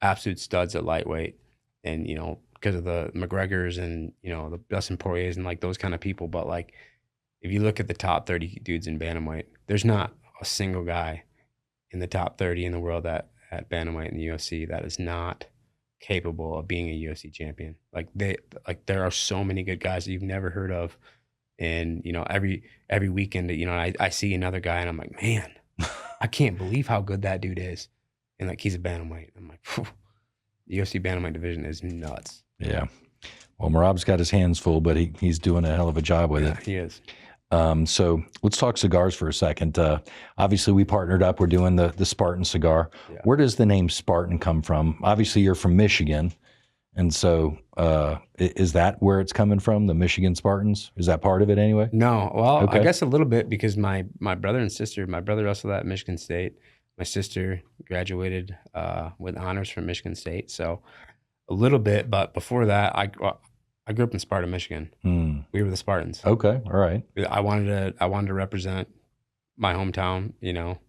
absolute studs at lightweight. And, because of the McGregors and, the Dustin Poiriers and like those kind of people. But like, if you look at the top 30 dudes in bantamweight, there's not a single guy in the top 30 in the world at bantamweight in the UFC that is not capable of being a UFC champion. Like, there are so many good guys that you've never heard of. And, every weekend, I see another guy and I'm like, man, I can't believe how good that dude is. And like, he's a bantamweight. I'm like, phew. The UFC bantamweight division is nuts. Yeah. Well, Merab's got his hands full, but he's doing a hell of a job with it. He is. So let's talk cigars for a second. Obviously, we partnered up. We're doing the Spartan cigar. Yeah. Where does the name Spartan come from? Obviously, you're from Michigan. And so is that where it's coming from, the Michigan Spartans? Is that part of it anyway? No. Well, Okay. I guess a little bit because my brother and sister, my brother wrestled at Michigan State. My sister graduated with honors from Michigan State. So a little bit, but before that, I grew up in Spartan, Michigan. We were the Spartans. Okay, all right. I wanted to represent my hometown, you know,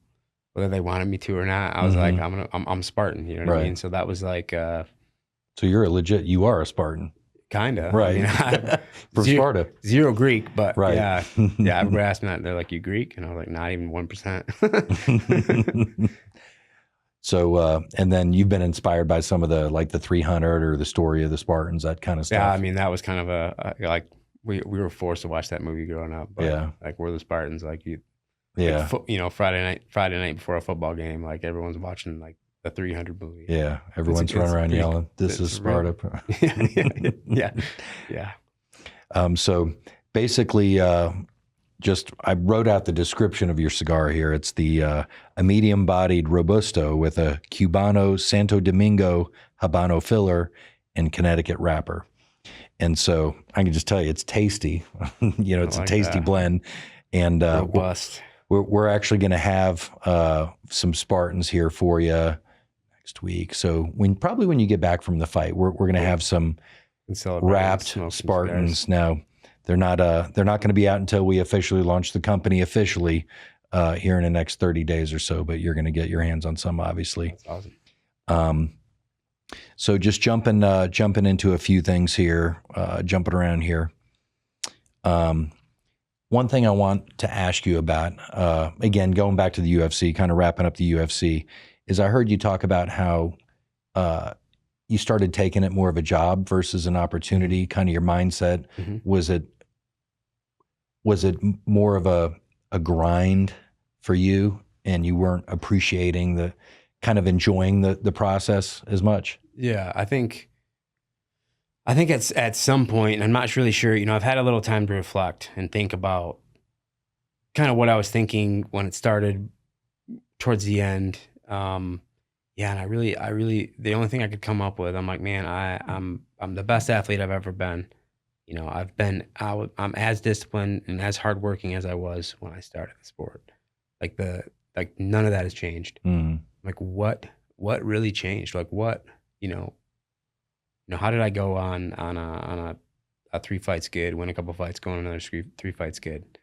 whether they wanted me to or not. I was like, I'm Spartan, you know what I mean? So that was like so you are a Spartan. Kinda. Right. I mean, From Sparta. Zero Greek, but right. yeah. Everybody asked me that. They're like, you Greek? And I was like, not even 1%. So, and then you've been inspired by some of the 300 or the story of the Spartans, that kind of stuff. Yeah, I mean, that was kind of like we were forced to watch that movie growing up. But yeah. Like we're the Spartans, like you. Yeah. Like, you know, Friday night before a football game, like everyone's watching like the 300 movie. Yeah, everyone's running around yelling, "This is Sparta." Yeah. So basically, I wrote out the description of your cigar here. It's a medium-bodied Robusto with a Cubano Santo Domingo Habano filler and Connecticut wrapper. And so I can just tell you, it's tasty. You know, it's a tasty blend. And robust. We're actually going to have some Spartans here for you next week. So when you get back from the fight, we're going to have some wrapped Spartans. Now, they're not going to be out until we officially launch the company officially here in the next 30 days or so, but you're going to get your hands on some, obviously. That's awesome. So just jumping into a few things here, jumping around here. One thing I want to ask you about, again, going back to the UFC, kind of wrapping up the UFC, is I heard you talk about how you started taking it more of a job versus an opportunity, kind of your mindset. Mm-hmm. Was it more of a grind for you and you weren't appreciating enjoying the process as much? Yeah, I think it's at some point, and I'm not really sure, you know, I've had a little time to reflect and think about kind of what I was thinking when it started towards the end. And I really, the only thing I could come up with, I'm like, man, I'm the best athlete I've ever been. You know, I'm as disciplined and as hardworking as I was when I started the sport. Like none of that has changed. Like what really changed? Like what, you know, how did I go on a 3-fight skid, win a couple fights, go on another 3-fight skid?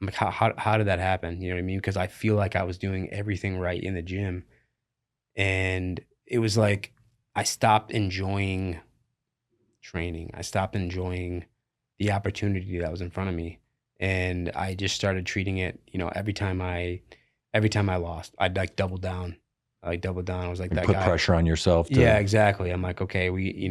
I'm like, how did that happen? You know what I mean? Because I feel like I was doing everything right in the gym. And it was like I stopped enjoying training. I stopped enjoying the opportunity that was in front of me. And I just started treating it, you know, every time I lost, I'd like double down. I was like that guy. Put pressure on yourself. Yeah, exactly. I'm like, okay, we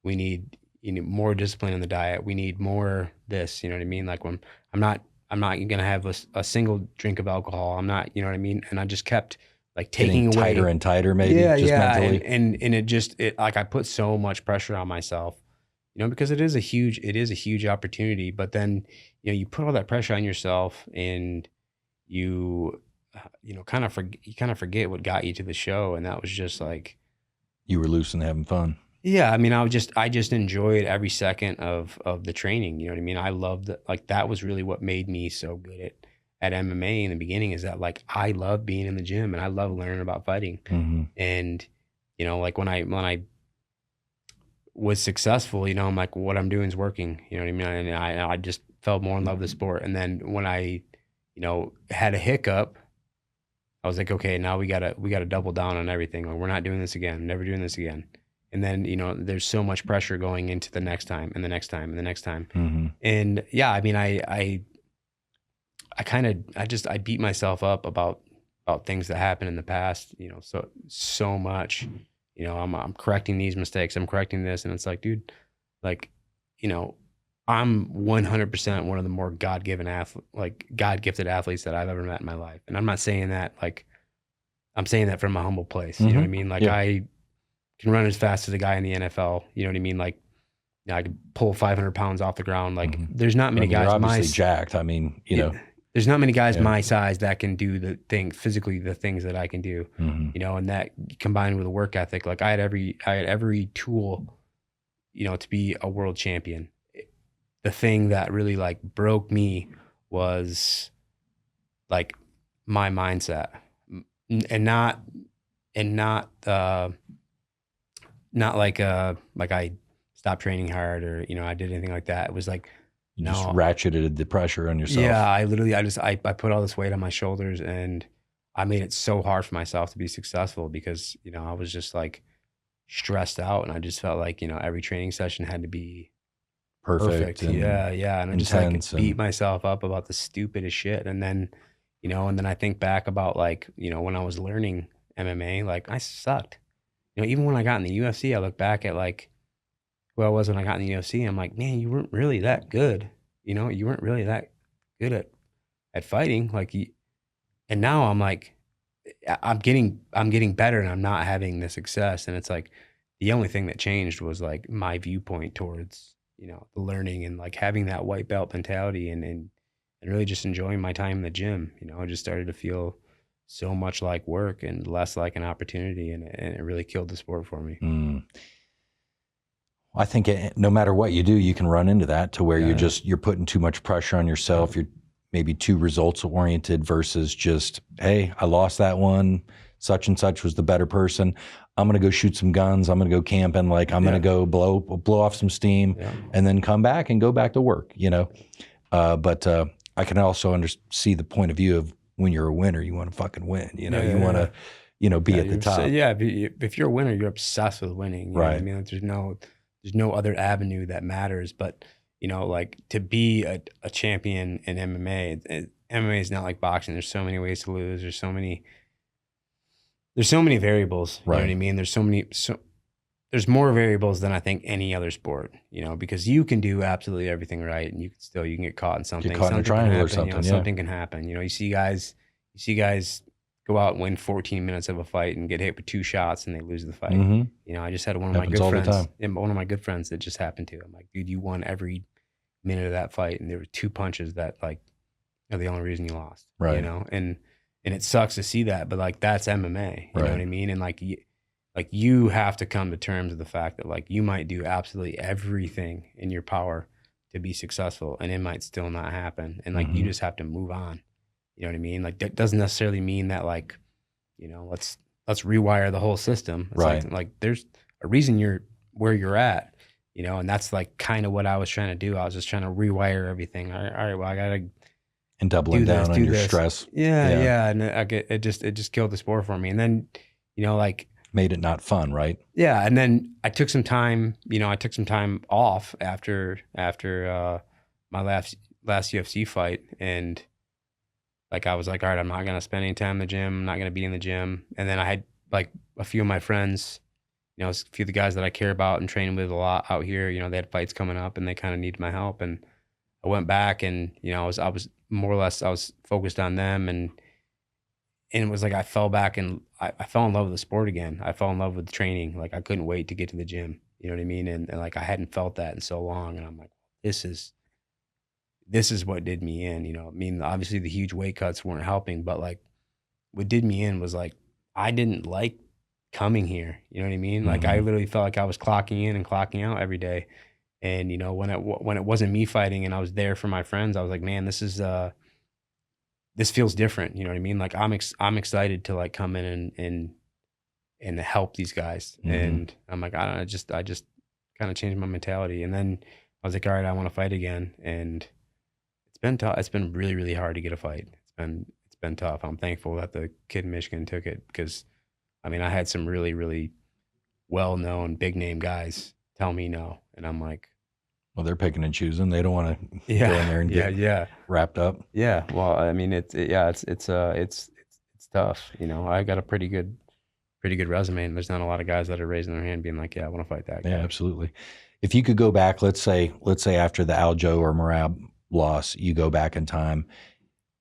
need more discipline in the diet. We need more this, you know what I mean? Like when I'm not going to have a single drink of alcohol. I'm not, you know what I mean? And I just kept like taking away tighter and tighter, maybe. Yeah, just mentally. And it like I put so much pressure on myself, you know, because it is a huge opportunity. But then, you know, you put all that pressure on yourself, and you kind of forget what got you to the show, and that was just like you were loose and having fun. Yeah, I mean, I just enjoyed every second of the training. You know what I mean? I loved it. Like that was really what made me so good at MMA in the beginning, is that like I love being in the gym and I love learning about fighting. Mm-hmm. And you know, like when I was successful, you know, I'm like, what I'm doing is working. You know what I mean? And I just fell more in love with the sport. And then when I, you know, had a hiccup, I was like, okay, now we gotta double down on everything. Like, we're not doing this again. Never doing this again. And then, you know, there's so much pressure going into the next time and the next time and the next time. Mm-hmm. And yeah, I mean, I beat myself up about things that happened in the past, you know, so much, you know, I'm correcting these mistakes. I'm correcting this. And it's like, dude, like, you know, I'm 100% one of the more God-gifted athletes that I've ever met in my life. And I'm not saying that, like, I'm saying that from a humble place. You know what I mean? Like, yeah. I can run as fast as a guy in the NFL. You know what I mean? Like, I could pull 500 pounds off the ground. Like there's not I many mean, you're guys obviously jacked. I mean, you know, there's not many guys my size that can do the thing physically, the things that I can do, mm-hmm. you know, and that combined with a work ethic, like I had every tool, you know, to be a world champion. The thing that really like broke me was like my mindset, and not not like I stopped training hard or, you know, I did anything like that. It was like, you just ratcheted the pressure on yourself. Yeah, I put all this weight on my shoulders, and I made it so hard for myself to be successful because, you know, I was just like stressed out, and I just felt like, you know, every training session had to be perfect. Yeah, yeah. And I just had to beat myself up about the stupidest shit. And then, you know, and then I think back about like, you know, when I was learning MMA, like I sucked. You know, even when I got in the UFC, I look back at like who I was when I got in the UFC. I'm like, man, you weren't really that good. You know, you weren't really that good at fighting. Like, and now I'm like, I'm getting better, and I'm not having the success. And it's like the only thing that changed was like my viewpoint towards, you know, the learning and like having that white belt mentality and really just enjoying my time in the gym. You know, I just started to feel so much like work and less like an opportunity, and it really killed the sport for me. I think no matter what you do, you can run into that to where you're putting too much pressure on yourself. You're maybe too results oriented versus just, hey, I lost that one. Such and such was the better person. I'm going to go shoot some guns. I'm going to go camping. Like I'm going to go blow off some steam and then come back and go back to work, you know? But I can also see the point of view of when you're a winner, you want to fucking win, you know, you want to, you know, be at the top. If you're a winner, you're obsessed with winning. You know what I mean? Like there's no other avenue that matters, but you know, like to be a champion in MMA, MMA is not like boxing. There's so many ways to lose. There's so many variables. You know what I mean? There's more variables than I think any other sport, you know, because you can do absolutely everything right, and you can get caught in something. Get caught in a triangle or something. You know, something can happen. You know, you see guys go out and win 14 minutes of a fight and get hit with 2 shots and they lose the fight. You know, I just had one of my good friends that just happened to. I'm like, dude, you won every minute of that fight, and there were 2 punches that like are the only reason you lost. You know, and it sucks to see that, but like that's MMA. You know what I mean? And like you have to come to terms with the fact that like you might do absolutely everything in your power to be successful, and it might still not happen. And like you just have to move on. You know what I mean? Like that doesn't necessarily mean that like, you know, let's rewire the whole system. It's like there's a reason you're where you're at, you know, and that's like kind of what I was trying to do. I was just trying to rewire everything. All right, well, I gotta and doubling down on your stress. Yeah, and it just killed the sport for me. And then, you know, like made it not fun, right? Yeah, and then I took some time. You know, I took some time off after my last UFC fight, and like I was like, all right, I'm not gonna spend any time in the gym. I'm not gonna be in the gym. And then I had like a few of my friends, you know, a few of the guys that I care about and train with a lot out here. You know, they had fights coming up, and they kind of needed my help. And I went back, and you know, I was more or less focused on them, and it was like I fell back and I fell in love with the sport again. I fell in love with training. Like I couldn't wait to get to the gym. You know what I mean? And like I hadn't felt that in so long, and I'm like, this is what did me in, you know. I mean, obviously the huge weight cuts weren't helping, but like what did me in was like I didn't like coming here. You know what I mean? Like I literally felt like I was clocking in and clocking out every day. And you know, when it wasn't me fighting and I was there for my friends, I was like, man, this feels different. You know what I mean? Like I'm excited to like come in and help these guys. And I'm like, I just kind of changed my mentality. And then I was like, all right, I want to fight again. And it's been tough. It's been really, really hard to get a fight. It's been tough. I'm thankful that the kid in Michigan took it, because I mean, I had some really, really well-known big name guys tell me no. And I'm like, well, they're picking and choosing. They don't want to go in there and get wrapped up. Yeah. Well, I mean, it's tough. You know, I got a pretty good resume, and there's not a lot of guys that are raising their hand being like, yeah, I want to fight that guy. Yeah, absolutely. If you could go back, let's say after the Aljo or Merab loss, you go back in time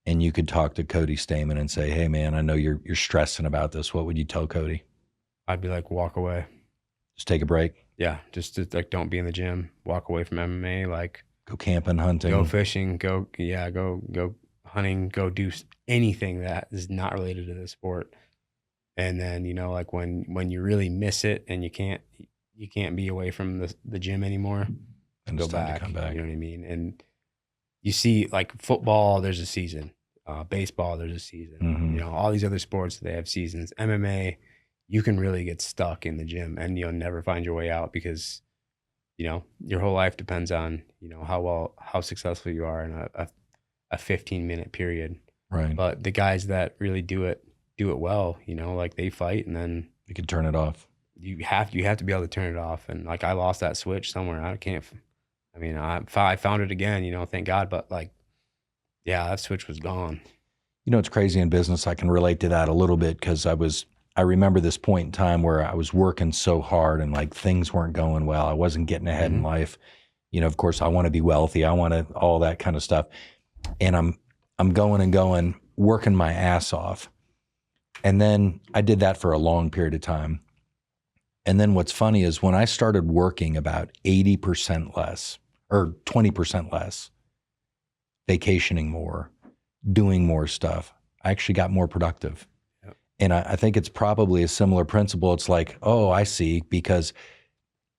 and you could talk to Cody Stamann and say, hey man, I know you're stressing about this. What would you tell Cody? I'd be like, walk away. Just take a break. Yeah, just to, like, don't be in the gym, walk away from MMA, like Go camping, hunting. go fishing, go hunting, go do anything that is not related to the sport. And then, you know, like when you really miss it and you can't be away from the gym anymore, And go it's time to back. come back. You know what I mean? And you see, like football, there's a season. Baseball, there's a season. Mhm. You know, all these other sports, they have seasons. MMA, you can really get stuck in the gym and you'll never find your way out because, you know, your whole life depends on, you know, how successful you are in a 15-minute period. Right. But the guys that really do it well, you know, like they fight and then You can turn it off. you have to be able to turn it off. And like I lost that switch somewhere. I mean, I found it again, you know, thank God. But like, yeah, that switch was gone. You know, it's crazy in business. I can relate to that a little bit because I remember this point in time where I was working so hard and like things weren't going well. I wasn't getting ahead in life. You know, of course, I want to be wealthy. I want to all that kind of stuff. And I'm going and going, working my ass off. And then I did that for a long period of time. And then what's funny is when I started working about 80% less or 20% less, vacationing more, doing more stuff, I actually got more productive. Yep. And I think it's probably a similar principle. It's like, oh, I see, because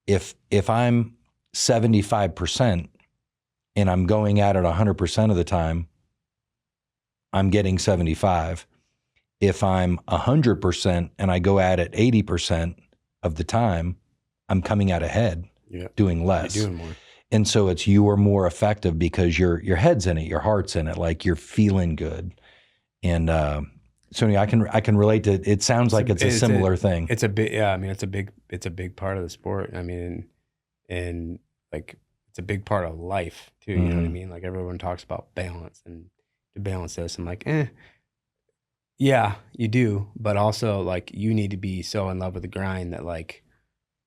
if I'm 75% and I'm going at it 100% of the time, I'm getting 75. If I'm 100% and I go at it 80% of the time, I'm coming out ahead, doing less. You're doing more. And so it's you are more effective because your head's in it, your heart's in it, like you're feeling good. And so I can relate to it. It sounds like it's a similar thing. It's a big, yeah. I mean, it's a big part of the sport. I mean, and like it's a big part of life too. You know what I mean? Like everyone talks about balance and to balance this. I'm like, yeah, you do, but also like you need to be so in love with the grind that like,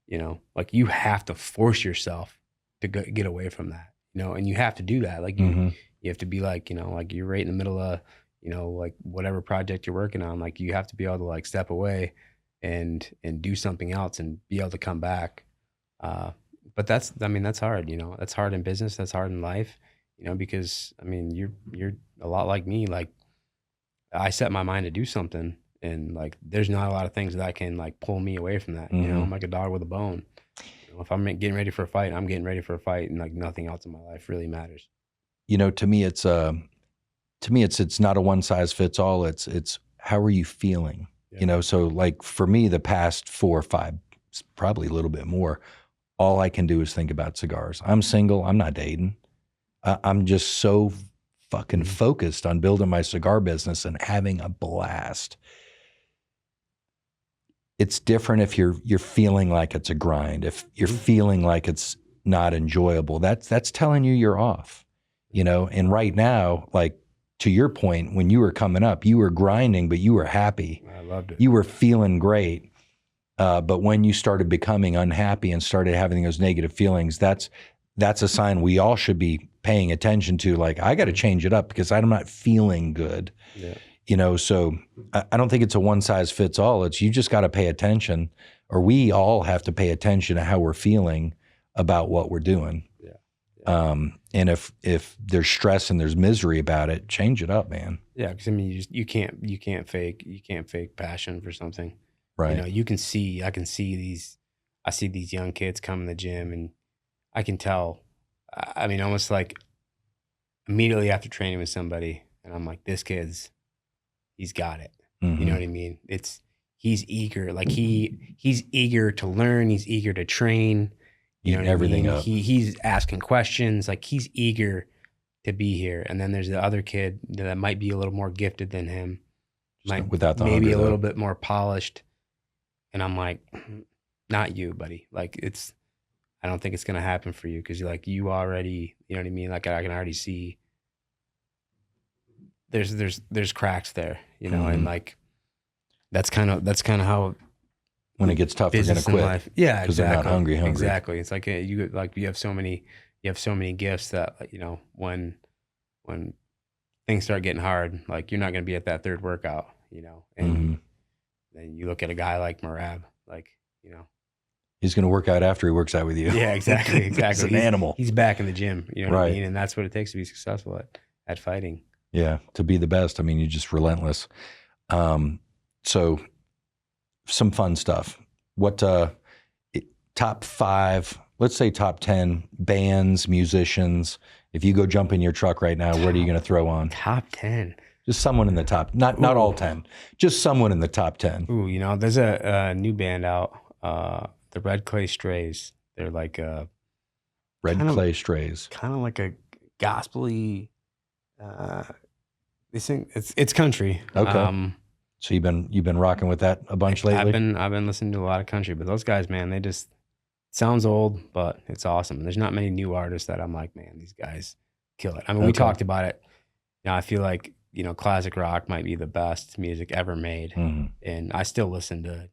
you know, like you have to force yourself to get away from that, you know, and you have to do that. Like you have to be like, you know, like you're right in the middle of, you know, like whatever project you're working on, like you have to be able to like step away and do something else and be able to come back. But that's hard, you know, that's hard in business. That's hard in life, you know, because I mean, you're a lot like me. Like I set my mind to do something and like, there's not a lot of things that can like pull me away from that. You know, I'm like a dog with a bone. You know, if I'm getting ready for a fight, I'm getting ready for a fight, and like nothing else in my life really matters. You know, to me, it's not a one size fits all. It's how are you feeling? Yeah. You know, so like for me, the past 4 or 5, probably a little bit more, all I can do is think about cigars. I'm single. I'm not dating. I'm just so fucking focused on building my cigar business and having a blast. It's different if you're feeling like it's a grind. If you're feeling like it's not enjoyable, that's telling you you're off, you know? And right now, like to your point, when you were coming up, you were grinding, but you were happy. I loved it. You were feeling great. But when you started becoming unhappy and started having those negative feelings, that's a sign we all should be paying attention to. Like, I got to change it up because I'm not feeling good. Yeah. You know, so I don't think it's a one size fits all. It's you just got to pay attention, or we all have to pay attention to how we're feeling about what we're doing. Yeah. And if there's stress and there's misery about it, change it up, man. Yeah, because I mean, you can't fake passion for something. Right. You know, I see these young kids come in the gym, and I can tell. I mean, almost like immediately after training with somebody, and I'm like, this kid's. He's got it. You know what I mean? He's eager. Like he's eager to learn. He's eager to train. You know what everything I mean? up. He's asking questions. Like he's eager to be here. And then there's the other kid that might be a little more gifted than him. Without the maybe hunger, a little bit more polished. And I'm like, not you, buddy. Like I don't think it's gonna happen for you because you already, you know what I mean? Like I can already see. There's cracks there, you know, and like that's kind of how when it gets tough, we're gonna quit. Life. Yeah, because exactly. they're not hungry. Exactly. It's like you have so many gifts that you know when things start getting hard, like you're not gonna be at that third workout, you know, and then you look at a guy like Merab, like you know, He's going to work out after he works out with you. Yeah, exactly. He's an animal. He's back in the gym. You know what I Right. mean? And that's what it takes to be successful at fighting. Yeah, to be the best. I mean, you're just relentless. So some fun stuff. What top 5, let's say top 10 bands, musicians. If you go jump in your truck right now, what are you going to throw on? Top 10. Just someone in the top, not all 10, just someone in the top 10. Ooh, you know, there's a new band out, the Red Clay Strays. They're like Red Clay Strays. Kind of like a gospel-y, they sing, it's country. Okay. So you've been rocking with that a bunch lately? I've been listening to a lot of country, but those guys, man, they just, sounds old, but it's awesome. There's not many new artists that I'm like, man, these guys kill it. I mean, we talked about it. You know, I feel like, you know, classic rock might be the best music ever made. Mm-hmm. And I still listen to,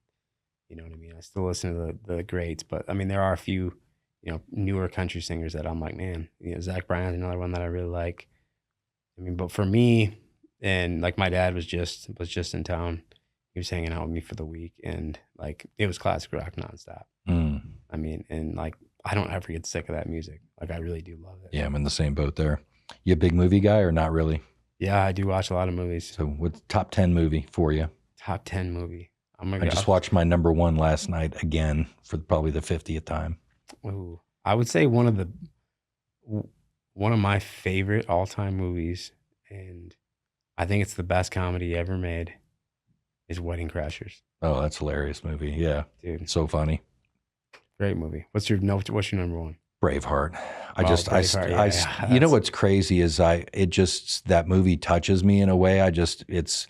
you know what I mean? I still listen to the greats, but I mean, there are a few, you know, newer country singers that I'm like, man, you know, Zach Bryan's another one that I really like. I mean, but for me, and like my dad was just in town. He was hanging out with me for the week, and like it was classic rock nonstop. I mean, and like I don't ever get sick of that music. Like I really do love it. Yeah, I'm in the same boat there. You a big movie guy or not really? Yeah, I do watch a lot of movies. So what's top 10 movie for you? Top 10 movie. I just watched my number 1 last night again for probably the 50th time. Ooh, I would say one of my favorite all-time movies, and I think it's the best comedy ever made, is Wedding Crashers. Oh, that's a hilarious movie. Yeah. Dude. So funny. Great movie. What's your number 1? Braveheart. Braveheart, you know what's crazy is that movie touches me in a way. I don't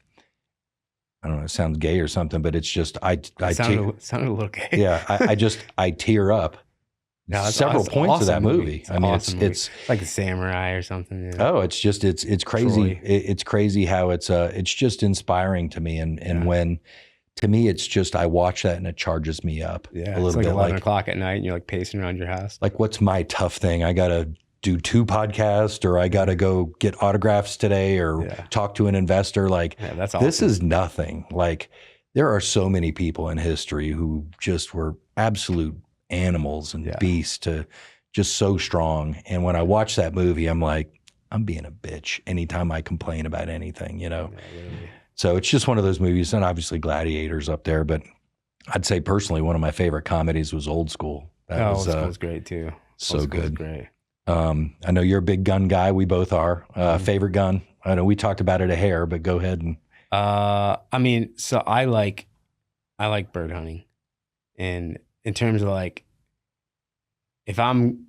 know, it sounds gay or something, but it's just, sounded a little gay. Yeah. I tear up. No, several points awesome of that movie. It's I mean, awesome it's like a samurai or something. You Oh, know? it's crazy. It's crazy how it's just inspiring to me. And when, to me, it's just, I watch that and it charges me up a little it's like bit. 11 o'clock at night and you're like pacing around your house. Like, what's my tough thing? I got to do 2 podcasts, or I got to go get autographs today, or talk to an investor. Like, that's awesome. This is nothing. Like, there are so many people in history who just were absolute animals and beasts, to just so strong. And when I watch that movie, I'm like, I'm being a bitch anytime I complain about anything, you know? Yeah, really. So it's just one of those movies, and obviously Gladiator's up there, but I'd say personally one of my favorite comedies was Old School. Old School's great too. So good. Great. I know you're a big gun guy. We both are. Favorite gun? I know we talked about it a hair, but go ahead. And I mean, so I like bird hunting, and in terms of like, if I'm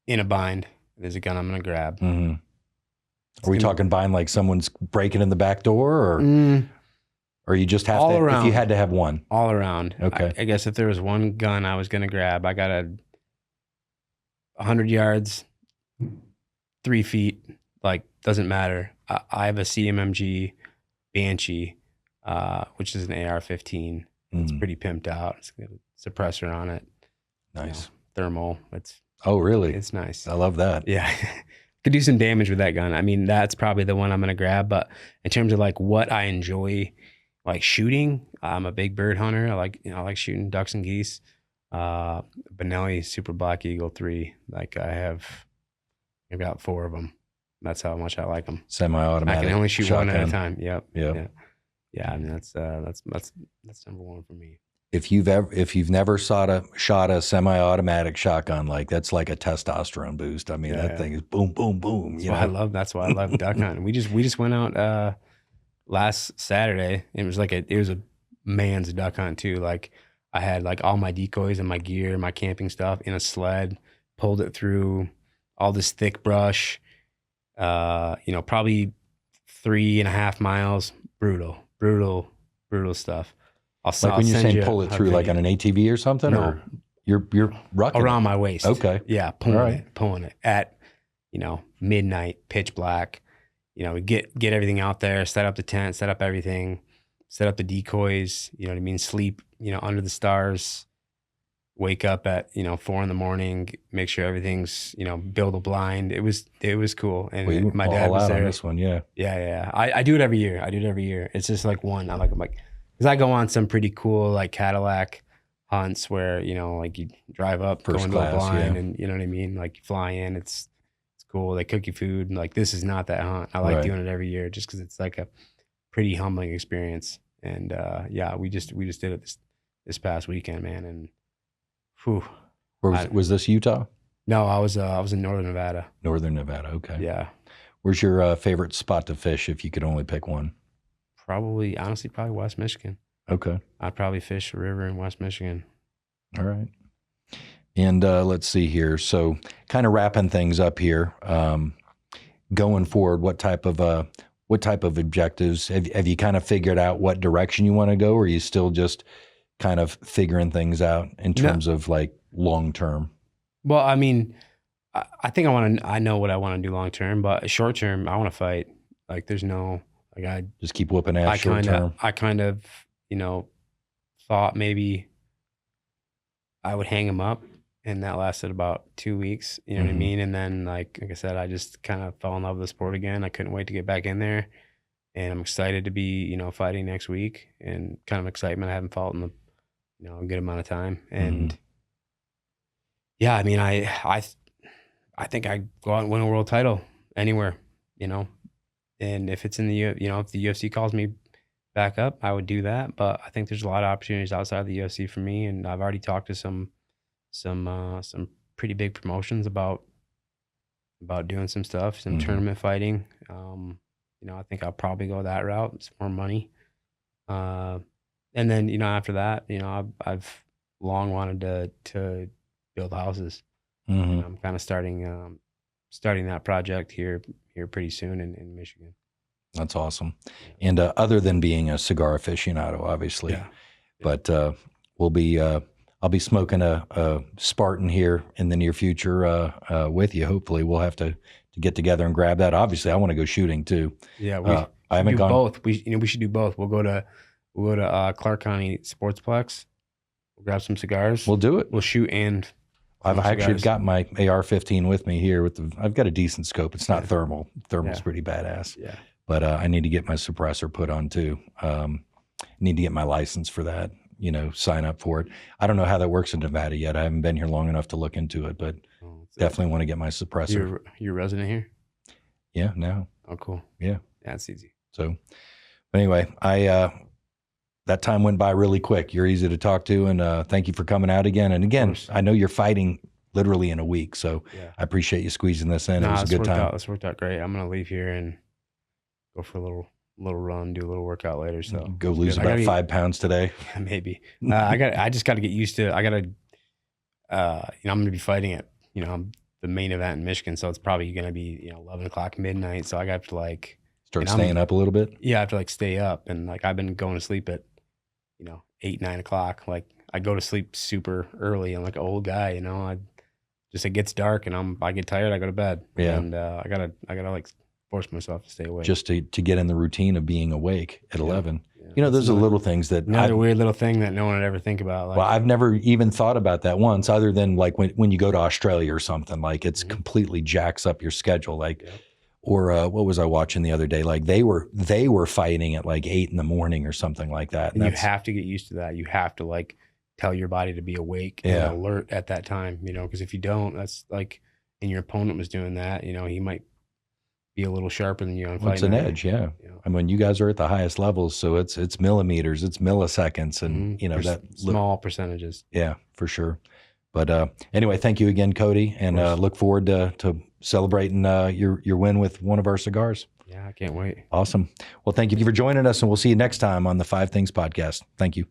in a bind, there's a gun I'm gonna grab. Mm-hmm. Are we talking bind like someone's breaking in the back door, or you just have all to, around, if you had to have one? All around. Okay. I guess if there was one gun I was gonna grab, I got 100 yards, 3 feet, like doesn't matter. I have a CMMG Banshee, which is an AR-15. It's pretty pimped out. It's got a suppressor on it. Nice. Thermal. Really? It's nice. I love that. Yeah. Could do some damage with that gun. I mean, that's probably the one I'm going to grab. But in terms of like what I enjoy, like shooting, I'm a big bird hunter. I like shooting ducks and geese. Benelli Super Black Eagle 3. Like I've got 4 of them. That's how much I like them. Semi-automatic. I can only shoot shotgun. one at a time. Yep. Yeah. Yeah. I mean, that's number 1 for me. If you've never shot a semi-automatic shotgun, like that's like a testosterone boost. I mean, that thing is boom, boom, boom. That's why I love duck hunting. We just went out last Saturday. It was a man's duck hunt too. Like I had like all my decoys and my gear, my camping stuff in a sled, pulled it through all this thick brush. Probably 3.5 miles. Brutal stuff. Like when you're saying pull it through, like on an ATV or something, no. or you're rucking around it. my waist. Okay. Yeah, pulling it at midnight, pitch black. We get everything out there, set up the tent, set up everything, set up the decoys. You know what I mean? Sleep, under the stars. Wake up at 4 a.m, make sure everything's build a blind. It was cool, and my dad was there on this one. Yeah. I do it every year. It's just like one. I like because I go on some pretty cool like Cadillac hunts where, you know, like you drive up, First go into a class, blind, yeah. and you know what I mean? Like you fly in, it's cool. They cook you food. And like, this is not that hunt. I like Right. doing it every year just because it's like a pretty humbling experience. And yeah, we just did it this past weekend, man. And whew, Where was this Utah? no, I was in Northern Nevada. Northern Nevada. Okay. Yeah, Where's your favorite spot to fish if you could only pick one? honestly, probably West Michigan. Okay. I'd probably fish a river in West Michigan. All right. And let's see here. So kind of wrapping things up here, going forward, what type of objectives have you kind of figured out what direction you want to go, or are you still just kind of figuring things out in terms of like long term? Well, I mean, I think I know what I want to do long term, but short term, I want to fight. Like there's no, like I just keep whooping ass short term. I kind of, you know, thought maybe I would hang him up, and that lasted about 2 weeks. You know what I mean? And then like I said, I just kind of fell in love with the sport again. I couldn't wait to get back in there, and I'm excited to be, you know, fighting next week, and kind of excitement I haven't felt in a good amount of time. And yeah, I mean, I think I go out and win a world title anywhere, you know, and if it's in the, you know, if the UFC calls me back up, I would do that. But I think there's a lot of opportunities outside of the UFC for me, and I've already talked to some pretty big promotions about doing some stuff, some tournament fighting. You know, I think I'll probably go that route. It's more money. And then, you know, after that, you know, I've long wanted to build houses. And I'm kind of starting that project here pretty soon in Michigan. That's awesome. And other than being a cigar aficionado, obviously, but I'll be smoking a Spartan here in the near future with you. Hopefully, we'll have to get together and grab that. Obviously, I want to go shooting too. Yeah, I haven't gone both. We should do both. We'll go to Clark County Sportsplex. We'll grab some cigars. We'll do it. We'll shoot and. I've actually got my AR-15 with me here. I've got a decent scope. It's not thermal. Thermal's pretty badass. Yeah. But I need to get my suppressor put on too. Need to get my license for that. You know, sign up for it. I don't know how that works in Nevada yet. I haven't been here long enough to look into it, but definitely want to get my suppressor. You're a resident here? Yeah, now. Oh, cool. Yeah, that's easy. So, but anyway, that time went by really quick. You're easy to talk to, and thank you for coming out again. And again, I know you're fighting literally in a week, so I appreciate you squeezing this in. It was a good time. This worked out great. I'm gonna leave here and go for a little run, do a little workout later. So go lose about 5 pounds today. Maybe. I just got to get used to. I got to. You know, I'm gonna be fighting at, you know, the main event in Michigan, so it's probably gonna be, you know, 11 o'clock midnight. So I got to like start staying up a little bit. Yeah, I have to like stay up, and like I've been going to sleep at, you know, 8, 9 o'clock. Like I go to sleep super early. I'm like an old guy, you know. It gets dark and I get tired. I go to bed. Yeah. And I gotta like force myself to stay awake. Just to get in the routine of being awake at 11. Yeah. You know, those are little things that another weird little thing that no one would ever think about. Like, well, I've never even thought about that once, other than like when you go to Australia or something, like it's completely jacks up your schedule. Like, or what was I watching the other day? Like they were fighting at like 8 a.m. or something like that. And you have to get used to that. You have to like tell your body to be awake and alert at that time, you know, because if you don't, that's like, and your opponent was doing that, you know, he might be a little sharper than you on fight. It's an edge, yeah. You know? I mean, you guys are at the highest levels, so it's millimeters, it's milliseconds, and you know that small percentages. Yeah, for sure. But anyway, thank you again, Cody, and look forward to celebrating your win with one of our cigars. Yeah, I can't wait. Awesome. Well, thank you for joining us, and we'll see you next time on the 5 Things Podcast. Thank you.